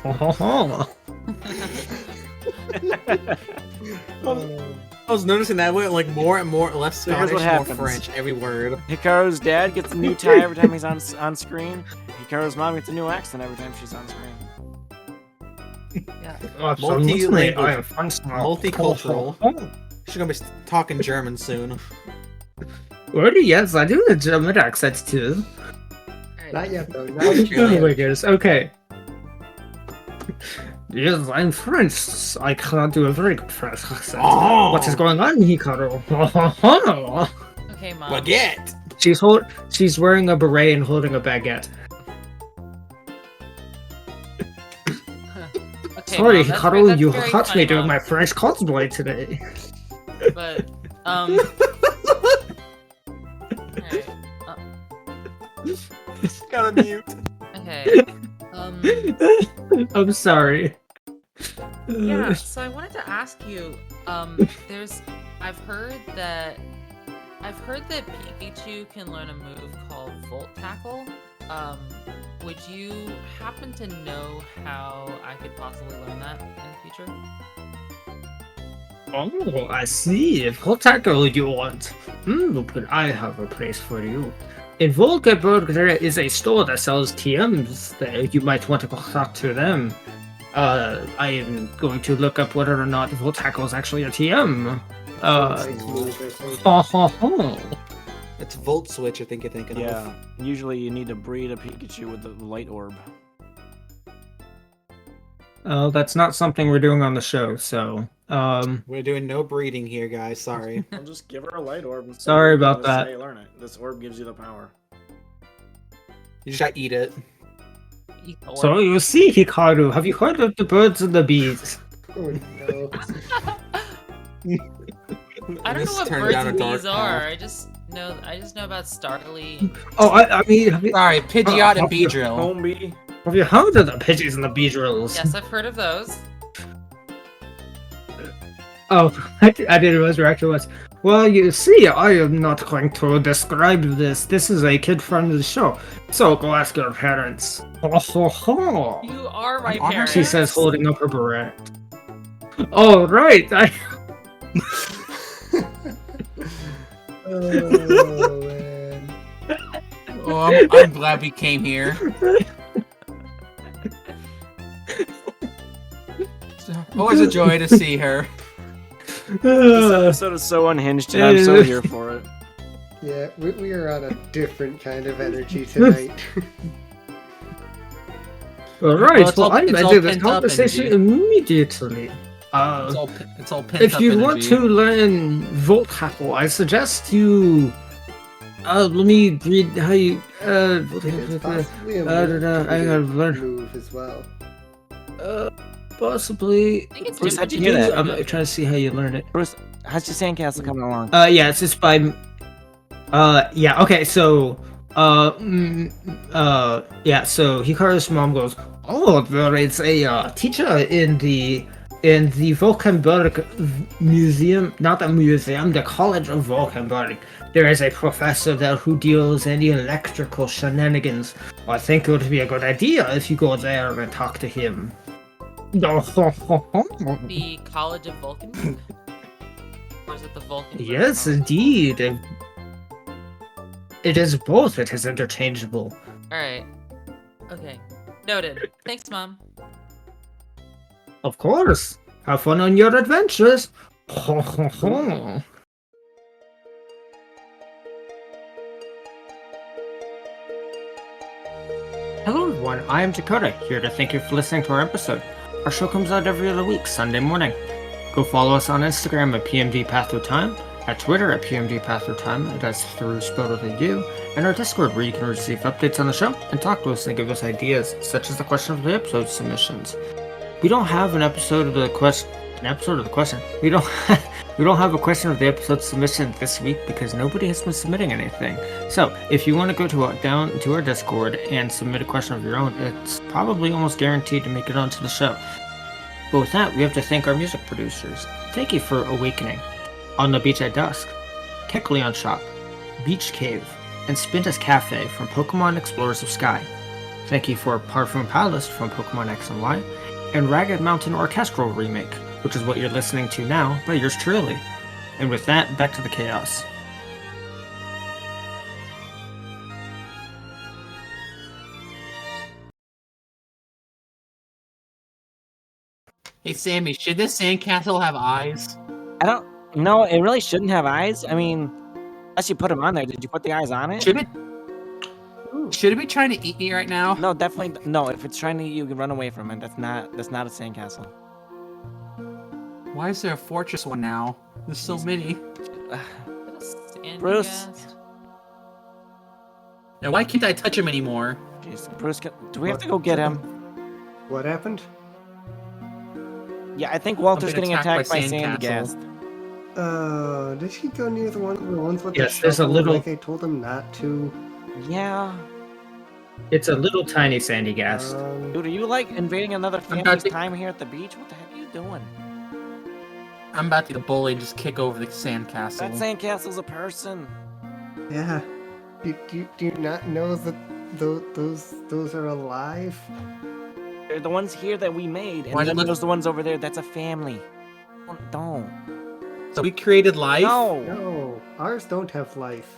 I was noticing that went like more and more less So here's Scottish, what more happens. French every word. Hikaru's dad gets a new tie every time he's on screen. Hikaru's mom gets a new accent every time she's on screen. Yeah. Multi-language. I am French now. Multicultural. She's gonna be talking German soon. Well, yes, I do the German accent too. Alright. Not yet though. Not yet. Anyway, guys, okay. Yes, I'm French. I cannot do a very good French accent. Oh. What is going on, Hikaru? Okay, Mom. Baguette. She's wearing a beret and holding a baguette. Okay, Sorry, Mom, that's Hikaru, you very caught funny, me doing Mom, my French cosplay today. But alright, Gotta mute. okay. I'm sorry. Yeah, so I wanted to ask you, I've heard that Pikachu can learn a move called Volt Tackle. Would you happen to know how I could possibly learn that in the future? Oh, I see. What tackle you want? But I have a place for you. In Volkeburg, there is a store that sells TMs. That you might want to go talk to them. I am going to look up whether or not Volt Tackle is actually a TM. Ha ha ha. It's Volt Switch, I think you're thinking Yeah, of. usually you need to breed a Pikachu with the light orb. Oh, that's not something we're doing on the show, so We're doing no breeding here, guys. Sorry. I'll just give her a light orb. And Sorry about that. Say, learn it. This orb gives you the power. You just gotta eat it. Eat the So orb. you see, Hikaru, have you heard of the birds and the bees? Oh no. I don't This know what turned birds down a and dark bees are. path. I just know about Starly. Oh, I mean, have you Sorry, Pidgeot and Beedrill. Home bee. heard of the Pidgeys and the Beedrills? Yes, I've heard of those. Oh, I didn't realize your actual was. Well, you see, I am not going to describe this. This is a kid-friendly show, so go ask your parents. Ho ho ho! You are my I'm parents. She says, holding up her beret. Oh, right! Oh man. Oh, I'm glad we came here. Always a joy to see her. This episode is so unhinged, and I'm so here for it. Yeah, we are on a different kind of energy tonight. Alright, Well, I'm it's all ending this pent up conversation energy. immediately. It's all pent If up you energy. want to learn Volt Tackle, I suggest you. Let me read how you. It's possibly a I gotta learn. move as well. Possibly. I think it's Bruce, different. how'd you hear that? I'm trying to see how you learn it. Bruce, how's your sandcastle coming along? Yeah, it's just by. Yeah. Okay. So. Yeah. So Hikaru's mom goes, "Oh, there is a teacher in the Vulcanburg Museum, not the museum, the College of Vulcanburg. There is a professor there who deals in electrical shenanigans. I think it would be a good idea if you go there and talk to him." The College of Vulcan? Or is it the Vulcan? Yes, indeed. It is both. It is interchangeable. Alright. Okay. Noted. Thanks, Mom. Of course. Have fun on your adventures. Hello everyone, I am Dakota, here to thank you for listening to our episode. Our show comes out every other week, Sunday morning. Go follow us on Instagram at PMDPathThroughTime, at Twitter at PMDPathThroughTime, that's through spelled with a U, and our Discord where you can receive updates on the show and talk to us and give us ideas, such as the question of the episode submissions. We don't have an episode of the question. We don't. We don't have a question of the episode submission this week because nobody has been submitting anything. So if you want to go down to our Discord and submit a question of your own, it's probably almost guaranteed to make it onto the show. But with that, we have to thank our music producers. Thank you for Awakening, On the Beach at Dusk, Kekleon Shop, Beach Cave, and Spintas Cafe from Pokemon Explorers of Sky. Thank you for Parfum Palace from Pokemon X and Y, and Ragged Mountain Orchestral Remake, which is what you're listening to now by yours truly. And with that, back to the chaos. Hey, Sammy, should this sandcastle have eyes? I don't. No, it really shouldn't have eyes. I mean, unless you put them on there. Did you put the eyes on it? Should it? Should it be trying to eat me right now? No, definitely. No, if it's trying to, you can run away from it. That's not a sandcastle. Why is there a fortress one now? There's so many. Bruce. Now, why can't I touch him anymore? Jeez, Bruce, do we have to go get him? What happened? Yeah, I think Walter's been getting attacked attacked by by Sandcastle. Did he go near the ones with Yes, the there's a shovel, little- like I told him not to? Yeah. It's a little tiny sandy gas. Dude, are you like invading another about family's to- time here at the beach? What the heck are you doing? I'm about to be the bully and just kick over the sandcastle. That sandcastle's a person. Yeah. Do you not know that those are alive? They're the ones here that we made, and Why then don't- there's the ones over there. That's a family. Don't. So we created life? No. No, ours don't have life.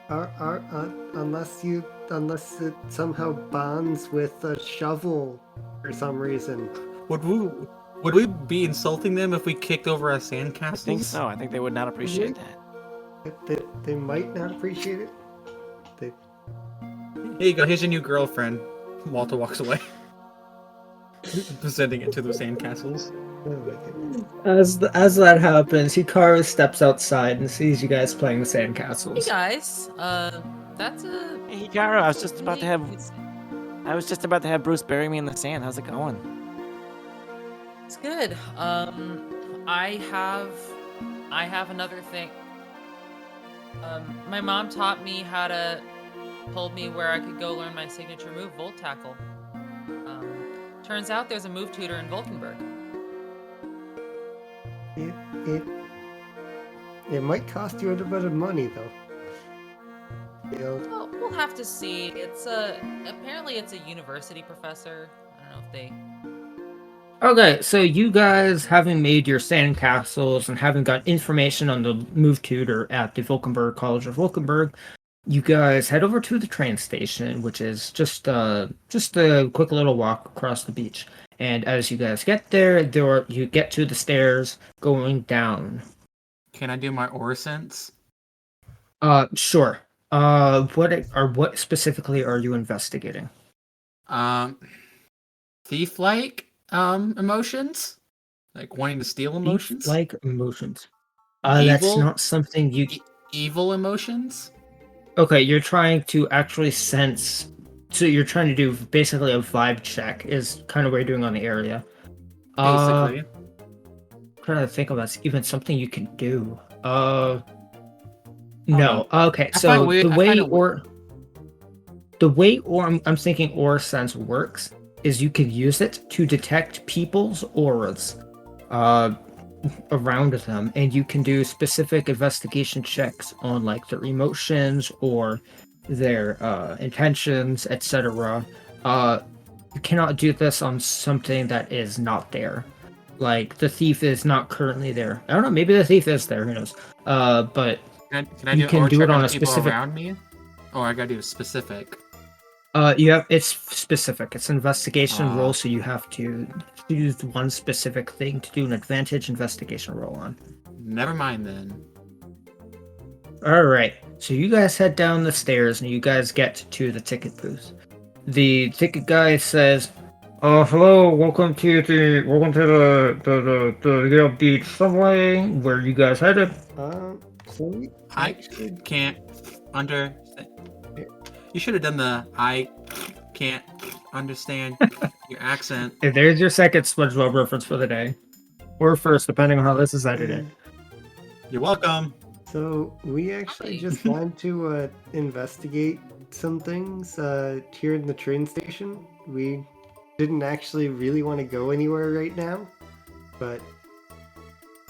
Unless it somehow bonds with a shovel for some reason. Would we be insulting them if we kicked over our sandcastles? I think so. I think they would not appreciate that. They might not appreciate it. Here you go. Here's your new girlfriend. Walter walks away. Presenting it to the sandcastles. Oh my goodness. As that happens, Hikaru steps outside and sees you guys playing the Hey sandcastles. guys, that's a. Hey, Hikaru, I was just about to have Bruce bury me in the sand. How's it going? It's good. I have another thing. My mom told me where I could go learn my signature move, Volt Tackle. Turns out there's a move tutor in Vulcanburg. It might cost you a little bit of money though. You know, Well, we'll have to see. Apparently it's a university professor. I don't know if they. Okay, so you guys, having made your sandcastles and having got information on the move tutor at the Vulcanburg College of Vulcanburg, you guys head over to the train station, which is just a quick little walk across the beach. And as you guys get there, you get to the stairs going down. Can I do my aura sense? Sure. What specifically are you investigating? Thief-like emotions, like wanting to steal emotions. Like emotions. That's Evil? not something you. Evil emotions. Okay, you're trying to actually sense. So you're trying to do basically a vibe check. Is kind of what you're doing on the area. Basically. Trying to think about even something you can do. No. Okay, I so find weird- the I way find it I'm thinking aura sense works is you can use it to detect people's auras around them, and you can do specific investigation checks on like their emotions or their intentions, etc. You cannot do this on something that is not there. Like the thief is not currently there. I don't know, maybe the thief is there, who knows. But Can I you do can aura do check it on the a people specific around me? Or I gotta do a specific. it's specific. It's an investigation roll, so you have to choose one specific thing to do an advantage investigation roll on. Never mind then. Alright. So you guys head down the stairs and you guys get to the ticket booth. The ticket guy says, hello, welcome to the Yale Beach subway. Where you guys headed? So I can't understand. You should have done the I can't understand your accent. Hey, there's your second SpongeBob reference for the day. Or first, depending on how this is edited. You're welcome. So we actually Hi. just wanted to investigate some things here in the train station. We didn't actually really want to go anywhere right now, but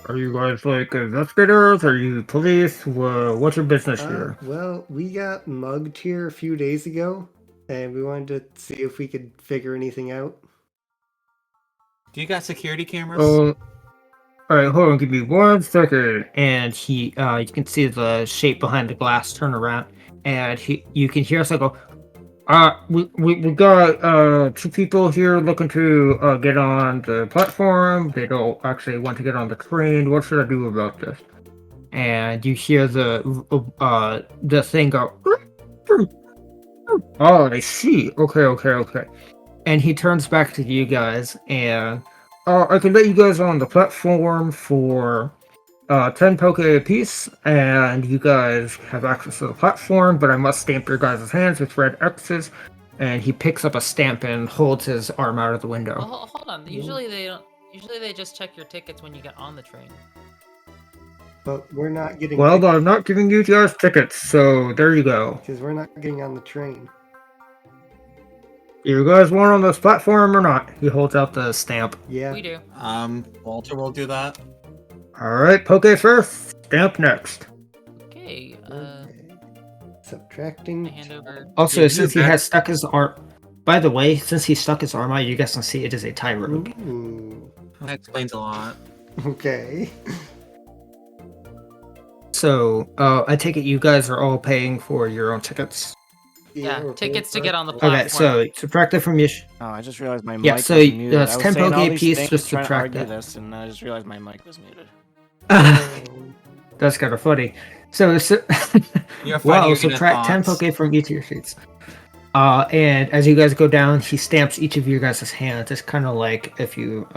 Are you guys like investigators? Are you police? What's your business here? well, we got mugged here a few days ago, and we wanted to see if we could figure anything out. Do you got security cameras? Oh, alright, hold on, give me 1 second. And he, you can see the shape behind the glass turn around, and you can hear us like go, we got 2 people here looking to get on the platform. They don't actually want to get on the train. What should I do about this? And you hear the thing go. Oh, I see. Okay. And he turns back to you guys, and I can let you guys on the platform for 10 poke a piece, and you guys have access to the platform, but I must stamp your guys' hands with red X's. And he picks up a stamp and holds his arm out of the window. Oh, hold on. Usually they don't. Usually they just check your tickets when you get on the train. But we're not getting Well, I'm not giving you guys tickets, so there you go. because we're not getting on the train. You guys want on this platform or not? He holds out the stamp. Yeah. We do. Walter will do that. Alright, poke first, stamp next. Okay. Okay. Subtracting. Hand over. Also, Yeah, since he has stuck his arm... By the way, since he stuck his arm out, you guys can see it is a tie rogue. Ooh. That explains a lot. Okay. So, I take it you guys are all paying for your own tickets. Yeah, we're tickets to paying get for on the it. platform. Okay, so subtract it from your... Oh, I just realized my Yeah, mic so, was muted. that's I was 10 saying all poke these apiece, things just trying to subtract argue it. this, and I just realized my mic was muted. That's kind of funny. So, You're fighting well, your inner subtract 10 thoughts. poke from each of your sheets. And as you guys go down, he stamps each of your guys' hands. It's kind of like if you,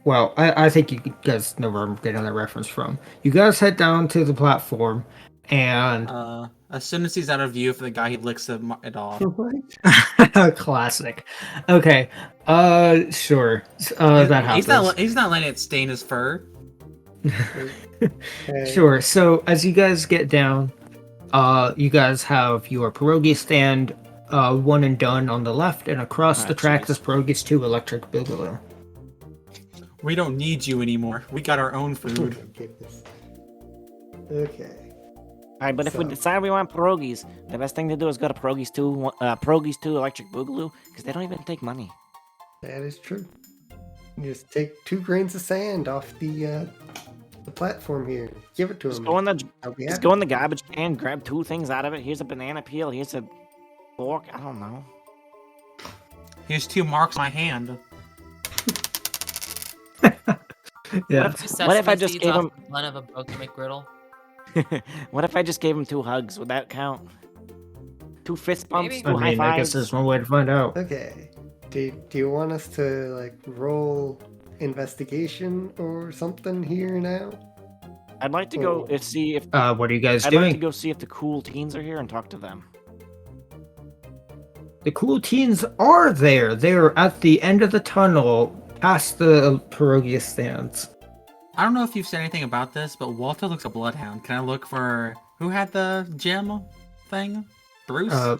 well, I think you guys know where I'm getting that reference from. You guys head down to the platform, and As soon as he's out of view for the guy, he licks it off. What? classic. Okay, sure. That happens. He's not letting it stain his fur. Okay. Sure. So as you guys get down, you guys have your pierogi stand, one and done on the left, and across the tracks is pierogi's 2 electric boogaloo. We don't need you anymore. We got our own Oh food. my goodness. Okay. Alright, but if we So- decide we want pierogies, the best thing to do is go to pierogies 2 Electric Boogaloo, because they don't even take money. That is true. You just take 2 grains of sand off the the platform here. Give it to Just him. go in the I'll be just happy. go in the garbage can, grab 2 things out of it. Here's a banana peel. Here's a fork. I don't know. Here's 2 marks on my hand. Yeah. What if I just gave him? one of a Boca McGriddle? What if I just gave him 2 hugs? Would that count? 2 fist bumps, Maybe. 2 high I fives. guess there's one way to find out. Okay. Do you want us to like roll investigation or something here now? I'd like to go Oh. see if What are you guys I'd doing? like to go see if the cool teens are here and talk to them. The cool teens are there. They're at the end of the tunnel, past the pierogi stands. I don't know if you've said anything about this, but Walter looks a bloodhound. Can I look for who had the gem thing? Bruce?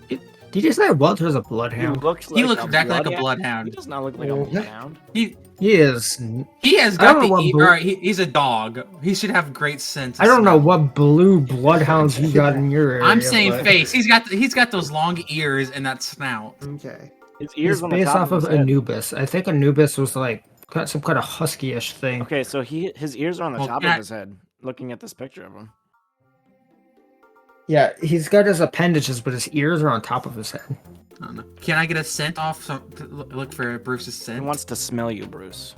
Did you say Walter's a He bloodhound? looks he looks a exactly like a He bloodhound. does not look like a Oh. bloodhound. He He is. he has I don't got know the what ear. Blue- Alright, he's a dog. He should have great sense. Of I don't know smell. what blue bloodhounds you got in your area. I'm saying but face. He's got those long ears and that snout. Okay. His He's ears on the based top off of his head. Anubis. I think Anubis was like got some kind of husky-ish thing. Okay, so his ears are on the Well, top can of I- his head. Looking at this picture of him. Yeah, he's got his appendages, but his ears are on top of his head. I don't know. Can I get a scent off? To look for Bruce's He scent. wants to smell you, Bruce.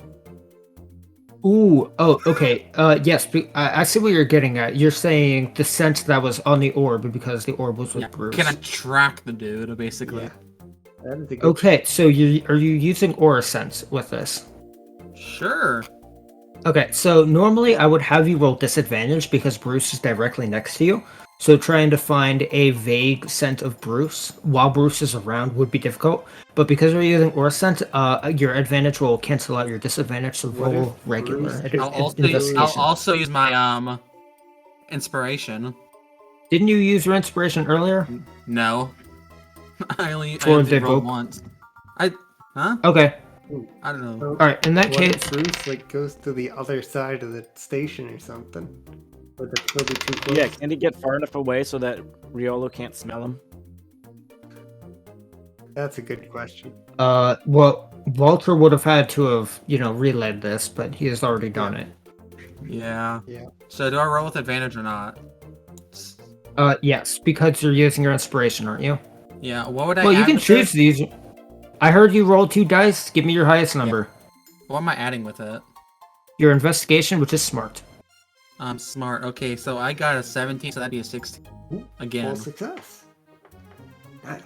Ooh, oh, okay. Yes, I see what you're getting at. You're saying the scent that was on the orb because the orb was with Yeah. Bruce. Can I track the dude? Basically. Yeah. That is a good Okay, so are you using aura sense with this? Sure. Okay, so normally I would have you roll disadvantage because Bruce is directly next to you. So trying to find a vague scent of Bruce while Bruce is around would be difficult. But because we're using aura scent, your advantage will cancel out your disadvantage, so What roll if regular. Bruce- I'll also use my inspiration. Didn't you use your inspiration earlier? No. I only For the rolled book? once. Huh? Okay, I don't know. alright, in that What case, if Bruce like goes to the other side of the station or something? Would it still be too close? Yeah, can he get far enough away so that Riolu can't smell him? That's a good question. well, Walter would have had to have, relayed this, but he has already done it. Yeah. Yeah. So do I roll with advantage or not? Yes, because you're using your inspiration, aren't you? Yeah. What would I? Well, you add can with choose it? these. I heard you roll 2 dice. Give me your highest number. What am I adding with it? Your investigation, which is smart. I'm smart. Okay, so I got a 17, so that'd be a 16 again. Full success. All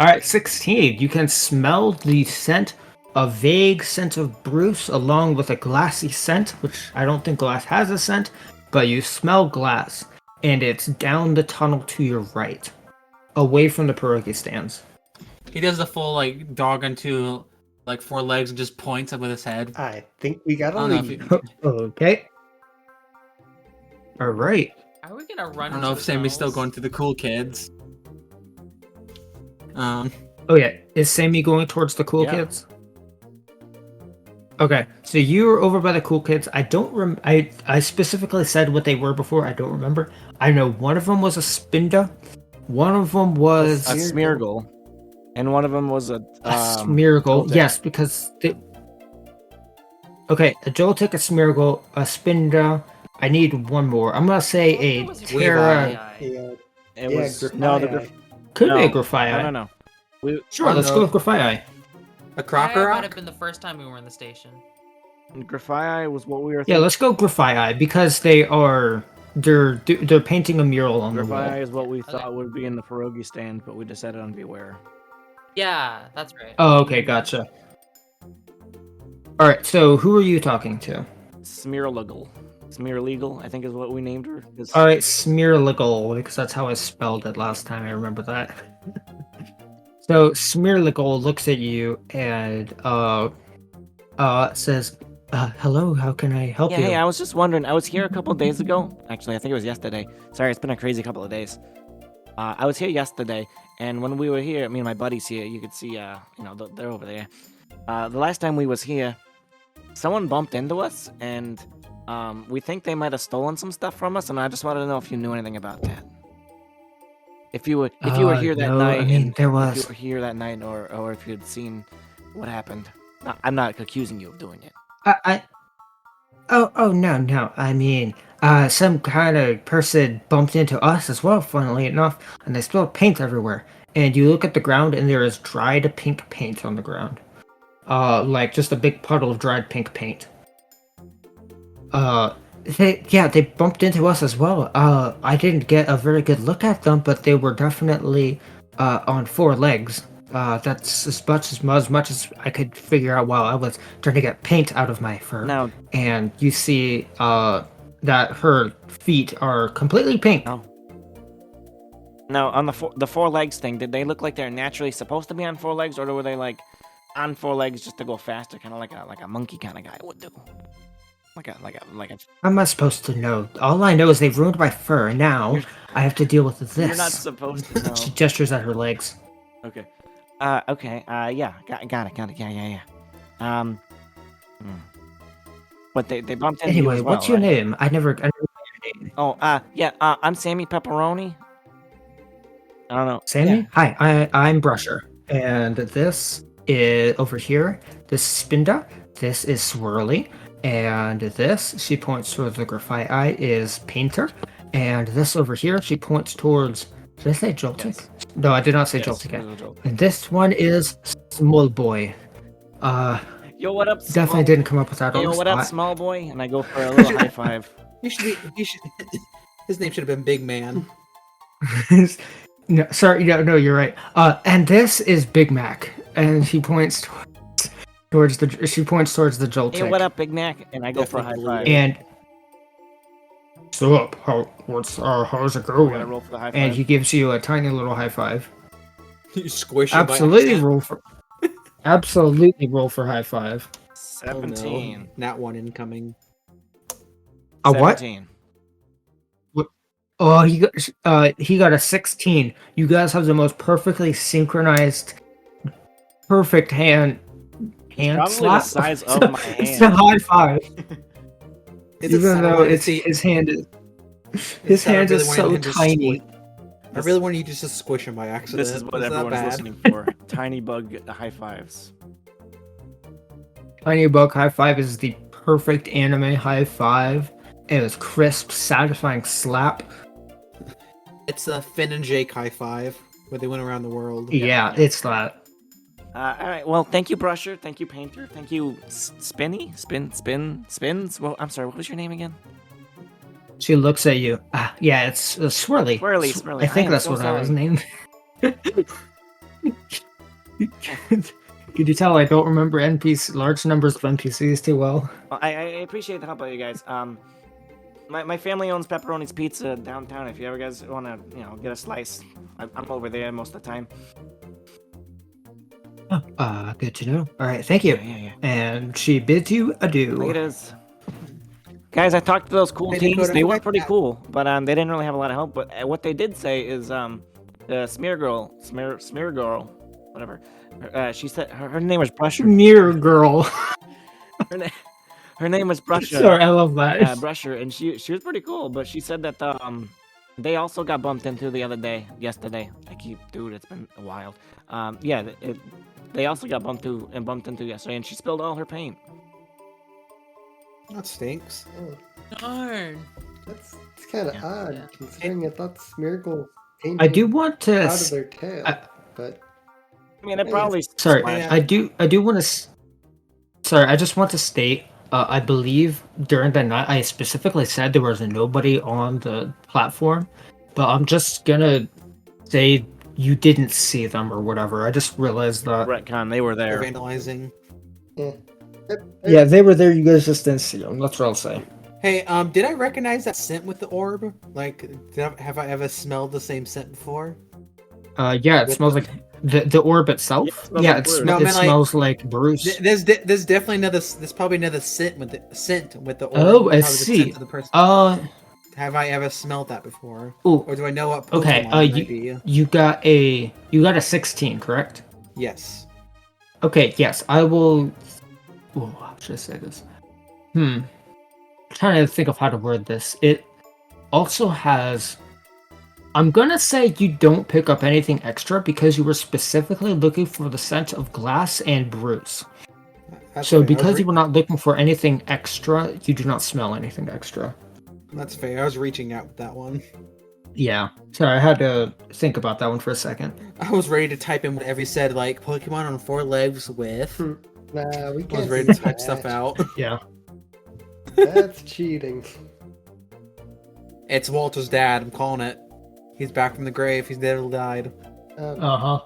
right, 16. You can smell the scent, a vague scent of Bruce, along with a glassy scent, which I don't think glass has a scent, but you smell glass, and it's down the tunnel to your right, away from the pierogi stands. He does the full like dog on 2 like 4 legs and just points up with his head. I think we got I a don't know if lead. you- Okay. All right. Are we gonna run? I don't know into if Sammy's still tunnels? going to the cool kids. Oh yeah, is Sammy going towards the cool Yeah. kids? Okay, so you were over by the cool kids. I don't I specifically said what they were before. I don't remember. I know one of them was a Spinda, one of them was A Smeargle. And one of them was a Smeargle. Joltik. Yes, because they... Okay, a Joltik, a Smeargle, a Spinda. I need one more. I'm gonna say a What was Terra. Weavile? Yeah, It yeah, was no, the Grafii. Could be a no, Grafii. no. Sure, Oh, let's no. go with Grafii. A That Crocker might have Rock? been the first time we were in the station. Grafii was what we were Yeah, thinking. let's go Grafii because they're painting a mural on the wall. Grafii is what we Okay. thought would be in the pierogi stand, but we decided on Beware. Yeah, that's right. Oh, okay, gotcha. All right, so who are you talking to? Smearlegal. Smearlegal, I think is what we named her. All right, Smearlegal, because that's how I spelled it last time. I remember that. So Smearlegal looks at you and says, "Hello, how can I help Yeah, you?" hey, I was just wondering. I was here a couple days ago. Actually, I think it was yesterday. Sorry, it's been a crazy couple of days. I was here yesterday, and when we were here, me and my buddies here, you could see, they're over there. The last time we was here, someone bumped into us, and we think they might have stolen some stuff from us, and I just wanted to know if you knew anything about that. If you were here that no, night, I mean, and there if was. you were here that night, or if you had seen what happened. No, I'm not accusing you of doing it. Oh, no. I mean, some kind of person bumped into us as well, funnily enough, and they spilled paint everywhere. And you look at the ground, and there is dried pink paint on the ground. Like just a big puddle of dried pink paint. They bumped into us as well. I didn't get a very good look at them, but they were definitely on four legs. That's as much as I could figure out while I was trying to get paint out of my fur. Now, And you see that her feet are completely pink. now on the four legs thing, did they look like they're naturally supposed to be on four legs, or were they like on four legs just to go faster, kind of like a monkey kind of guy would do? Like a. How am I supposed to know? All I know is they've ruined my fur, and now I have to deal with this. You're not supposed to know. She gestures at her legs. Okay. Okay. Yeah. Got it. Yeah. But they bumped into you Anyway, as well, what's your right? name? I never got your name. Oh, yeah. I'm Sammy Pepperoni. I don't know. Sammy? Yeah. Hi, I'm Brusher. And this is over here. This is Spinda. This is Swirly. And this, she points towards the graphite eye, is Painter. And this over here, she points towards. Did I say Joltik? Yes. No, I did not say Yes, Joltik. it was a joke. And this one is Small Boy. Yo, what up? Definitely small... didn't come up with that. Yo, on the what up, spot. small boy? And I go for a little high five. He should. His name should have been Big Man. No, sorry, no, you're right. And this is Big Mac, and she points towards the Joltik. Hey, what up, Big Mac? And I go for a high five. And so up, how's it We're gonna going? roll for the high five. And he gives you a tiny little high five. You squish him by Absolutely accident. roll for high five. 17. Oh, no. Not one incoming. A what? 17. Oh, he got a 16. You guys have the most perfectly synchronized, perfect hand Probably slap. the size of my It's a hand. high five. Is it Even so- though see, his hand is it's I is really so wanted him to tiny. squish- I really wanted you just to squish him by accident. This is what that everyone's bad? listening for. Tiny bug high fives. Tiny Bug high five is the perfect anime high five. It was crisp, satisfying slap. It's a Finn and Jake high five where they went around the world. Yeah, it's that. All right. Well, thank you, Brusher. Thank you, Painter. Thank you, Spins. Well, I'm sorry. What was your name again? She looks at you. Yeah, it's Swirly. Swirly. I think am that's so what I was sorry. named. Could you tell I don't remember large numbers of NPCs too well? Well, I appreciate the help out, you guys. My family owns Pepperoni's Pizza downtown. If you ever guys want to, get a slice, I'm over there most of the time. Good to know. All right, thank you. Yeah. And she bids you adieu. Look at this. Guys, I talked to those cool Hey, teams. Dakota, They how were about pretty that? cool, but they didn't really have a lot of help. But what they did say is the smear girl, whatever. She said her name was Brusher. Mirror girl. Her name was Brusher. Sorry, I love that. Brusher, and she was pretty cool. But she said that they also got bumped into yesterday. Dude, it's been a while. They also got bumped into yesterday, and she spilled all her paint. That stinks. Oh, Darn. it's kind of Yeah. odd Yeah. considering I thought Smeargle painted I do want to. out of their tail, but I mean, it probably. Sorry, Yeah. I do want to. Sorry, I just want to state. I believe during the night I specifically said there was nobody on the platform, but I'm just gonna say you didn't see them or whatever. I just realized that. Retcon, they were They're there. vandalizing. yeah. Yeah, they were there. You guys just didn't see them. That's what I'll say. Hey, did I recognize that scent with the orb? Like, have I ever smelled the same scent before? Yeah, it With smells like the orb itself. Yeah, it smells Yeah, like Bruce. No, I it mean, like- smells like Bruce. There's definitely there's probably another scent with the orb. Oh, I Probably the see. scent of the person. Have I ever smelled that before? Ooh, Or do I know what okay. Pokemon it might be? You got a 16, correct? Yes. Okay, yes, I will. Oh, how should I say this? I'm trying to think of how to word this. It also has. I'm gonna say you don't pick up anything extra because you were specifically looking for the scent of glass and Bruce. That's So fair. because you were not looking for anything extra, you do not smell anything extra. That's fair. I was reaching out with that one. Yeah. Sorry, I had to think about that one for a second. I was ready to type in whatever he said, like Pokemon on 4 legs with. Nah, we I can't was ready do to type that. stuff out. Yeah. That's cheating. It's Walter's dad. I'm calling it. He's back from the grave. He's never died. Uh-huh.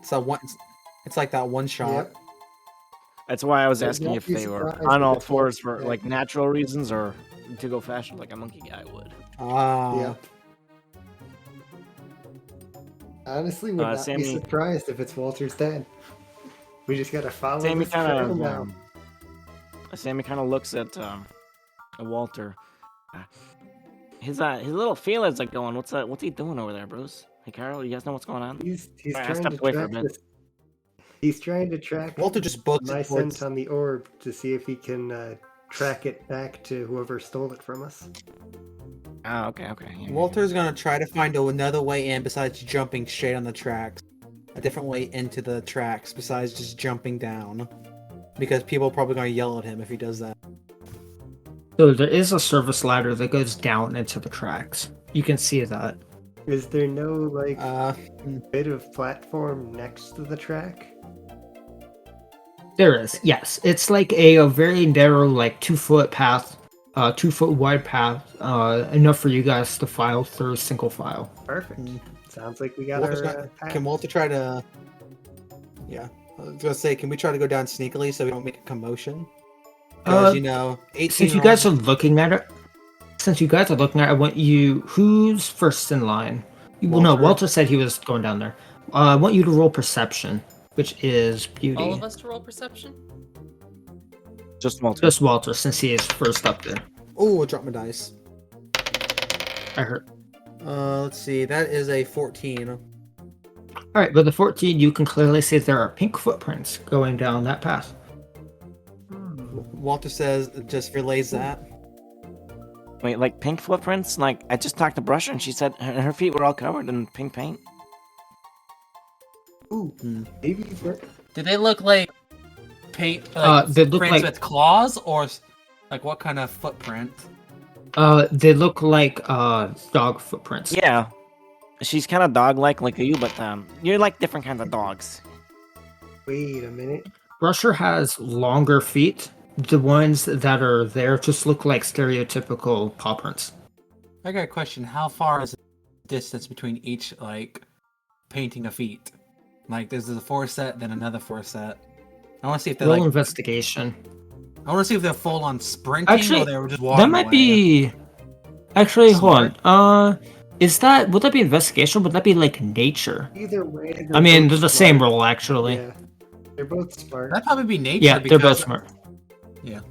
It's like that one shot. Yep. That's why I was I'd asking not if be they were surprised on if all it's fours like for that. like natural reasons or to go fashion like a monkey guy would. Ah. Yeah. Honestly, would not be Sammy- surprised if it's Walter's dad. We just gotta follow Sammy this trail now. Sammy kind of looks at Walter. His little feelers are going. What's he doing over there, Bruce? Hey, Carol, you guys know what's going on? He's Alright, I trying to stepped away for a track bit. this. He's trying to track Walter just booked my it towards... scent on the orb to see if he can track it back to whoever stole it from us. Oh, okay. Yeah. Walter's gonna try to find another way in besides jumping straight on the tracks. A different way into the tracks besides just jumping down. Because people are probably gonna yell at him if he does that. So there is a service ladder that goes down into the tracks. You can see that. Is there no like Uh, bit of platform next to the track? There is, yes. It's like a very narrow, like 2-foot path, 2-foot wide path, enough for you guys to file through single file. Perfect. Sounds like we got Walter's our not- path. can Walter try to... Yeah. I was gonna say, can we try to go down sneakily so we don't make a commotion? Because, 18 Since you guys are looking at it, I want you. Who's first in line? Well, no, Walter. Walter said he was going down there. I want you to roll perception, which is beauty. All of us to roll perception? Just Walter. Just Walter, since he is first up there. Oh, I dropped my dice. I heard. Let's see. That is a 14. All right, with the 14, you can clearly see there are pink footprints going down that path. Walter says, just relays that. Wait, like pink footprints? Like I just talked to Brusher and she said her feet were all covered in pink paint. Ooh, maybe Did they look like paint? They look prints like- with claws, or like what kind of footprint? They look like dog footprints. Yeah, she's kind of dog-like you, but you're like different kinds of dogs. wait a minute. Brusher has longer feet. The ones that are there just look like stereotypical paw prints. I got a question. How far is the distance between each painting of feet? Like, there's a 4 set, then another 4 set. I want to see if they're Roll investigation. I want to see if they're full on sprinting Actually, or they were just walking. That might away. be. Actually, hold Smart. on. Would that be investigation? Would that be like nature? Either way, I mean, both they're the same smart. role actually. Yeah, they're both smart. That'd probably be nature. Yeah, they're both because- smart. Yeah.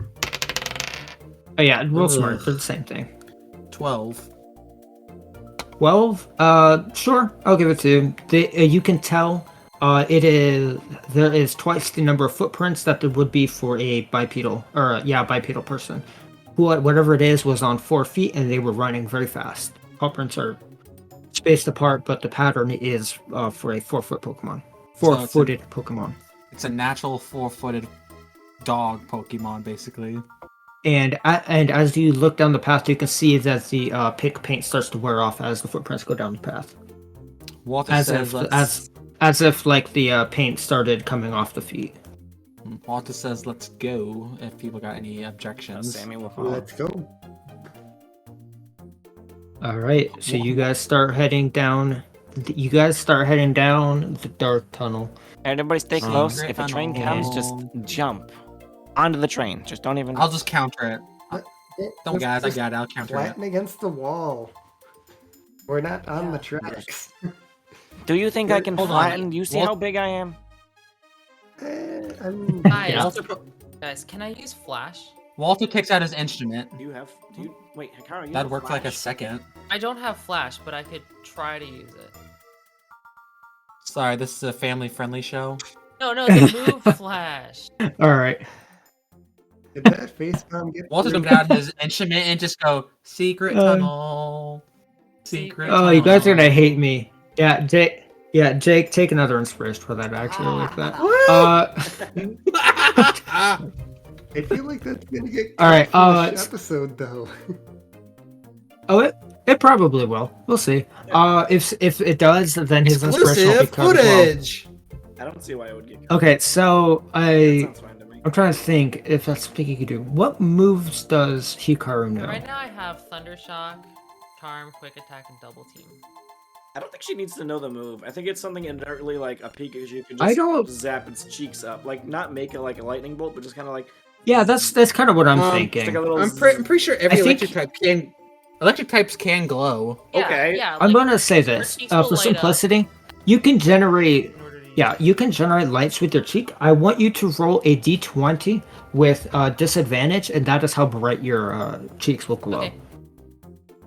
Oh yeah, real smart. Ugh. They're the same thing. 12. 12? Sure. I'll give it to you. You can tell there is twice the number of footprints that there would be for a bipedal person. Whatever it is was on 4 feet and they were running very fast. Footprints are spaced apart, but the pattern is for a 4-foot Pokemon. So it's a- 4-footed Pokemon. It's a natural 4-footed dog Pokemon, basically. And as you look down the path, you can see that the pink paint starts to wear off as the footprints go down the path. Walter As says, if like the paint started coming off the feet. Walter says, let's go, if people got any objections. Sammy will follow. Let's go. All right, so you guys start heading down. You guys start heading down the dark tunnel. Everybody stay Um, close. If a train comes, just tunnel. jump onto the train. Just don't even. I'll just counter it. Don't, Let's guys, I just got it. I'll counter it. flatten against the wall. We're not on Yeah. the tracks. Do you think I can Hold on. flatten? Do you see Wal- how big I am? I'm Guys, Yeah. guys, can I use flash? Walter takes out his instrument. Do you have? Do you wait, Hikaru? You That'd have work for like a flash? second. I don't have flash, but I could try to use it. Sorry, this is a family-friendly show. No, the move flash. All right. Did that face palm get Walter's through? gonna get out his instrument and just go, secret Uh, tunnel. Secret Oh, you guys are tunnel." gonna hate me. Yeah, Yeah, Jake, take another inspiration for that. I actually like that. I feel like that's gonna get All right, cut from this episode though. Oh, it probably will. We'll see. If it does, then his inspiration will be Exclusive cut as well. footage. I don't see why it would get. Okay, so That sounds fine to me. I'm trying to think if that's something he could do. What moves does Hikaru know? Right now I have Thunder Shock, Charm, Quick Attack, and Double Team. I don't think she needs to know the move. I think it's something inherently like a Pikachu can I just don't- zap its cheeks up. Like, not make it like a lightning bolt, but just kind of like Yeah, that's kind of what I'm Um, thinking. stick a little. I'm pretty sure every I think- electric types can glow. Yeah, Okay. Yeah, I'm like, gonna say this cheeks will for light up simplicity. You can generate. in order to use Yeah, it. you can generate lights with your cheek. I want you to roll a d20 with disadvantage, and that is how bright your cheeks will glow. Okay.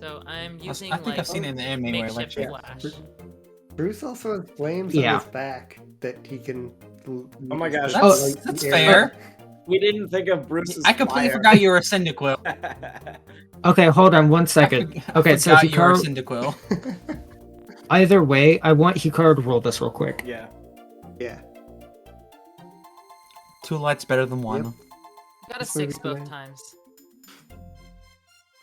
So I'm using I think like I've seen it in the anime where makeshift electric. flash. Bruce also has flames Yeah. on his back that he can. Oh my gosh. That's fair. We didn't think of Bruce's. I completely fire. forgot you were a Cyndaquil. Okay, hold on 1 second. Okay, so forgot you were a Hikaru. Cyndaquil. Either way, I want Hikaru to roll this real quick. Yeah. Yeah. 2 lights better than 1. Yep. Got a That's where we 6 come both in. times.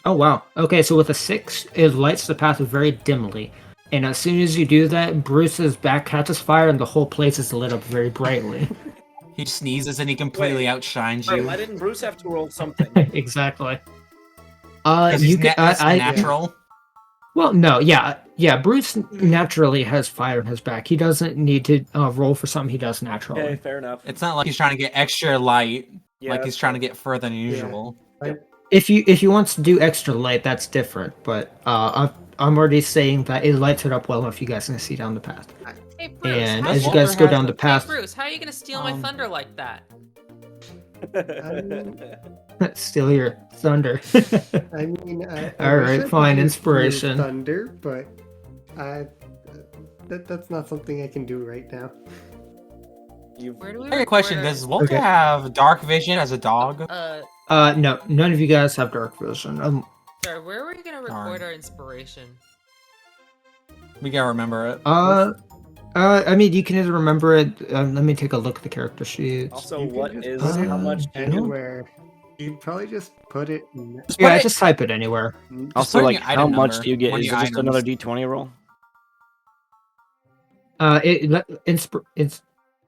Oh wow. Okay, so with a 6, it lights the path very dimly. And as soon as you do that, Bruce's back catches fire and the whole place is lit up very brightly. He sneezes and he completely outshines Wait, you. why didn't Bruce have to roll something? Exactly. Because You he's can, that's I natural. well, no, yeah. Bruce naturally has fire in his back. He doesn't need to roll for something he does naturally. Okay, fair enough. It's not like he's trying to get extra light. Yeah, Like that's he's trying to fair. get further than usual. If he wants to do extra light, that's different. But I'm already saying that it lights it up well enough you guys can see down the path. Hey Bruce, And how as you you guys go has down the Hey path, Bruce, how are you gonna steal my thunder like that? steal your thunder. I mean, I All wish right, I fine, could use inspiration. Thunder, but that's not something I can do right now. Where do we I got a record question. our- Does Volca Okay. have dark vision as a dog? No, none of you guys have dark vision. Sorry, where are we gonna record our inspiration? We gotta remember it. I mean, you can either remember it. Let me take a look at the character sheets. Also, You can what just is put it how much? I don't- Anywhere. You'd probably just put it in. Yeah, Put it- just type it anywhere. Also, putting like, an how item much number, do you get? one of Is it your just items. another D20 roll?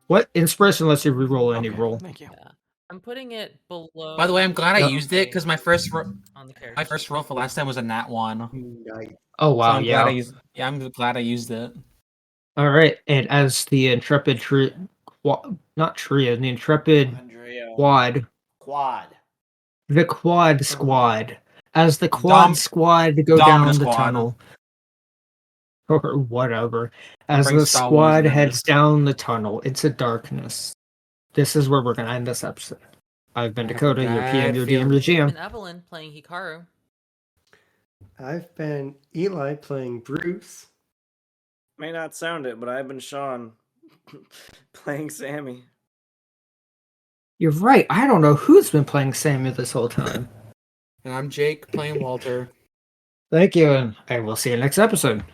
What inspiration lets you reroll any roll? Thank you. I'm putting it below. By the way, I'm glad I Yep. used it because my first on the character. roll for last time was a nat 1. Nice. Oh So wow, I'm yeah. glad I used. Yeah, I'm glad I used it. All right, and as the intrepid not trio, the intrepid quad, Quad. the quad squad, as the quad Dom- squad go Dom down the squad. tunnel, or whatever, as Bring the Star Wars squad in heads this. down the tunnel into darkness. This is where we're gonna end this episode. I've been I have a Dakota, your PM, bad your DM, feeling. your GM. And Evelyn playing Hikaru. I've been Eli playing Bruce. May not sound it, but I've been Shawn playing Sammy. You're right. I don't know who's been playing Sammy this whole time. And I'm Jake playing Walter. Thank you, and I will see you next episode.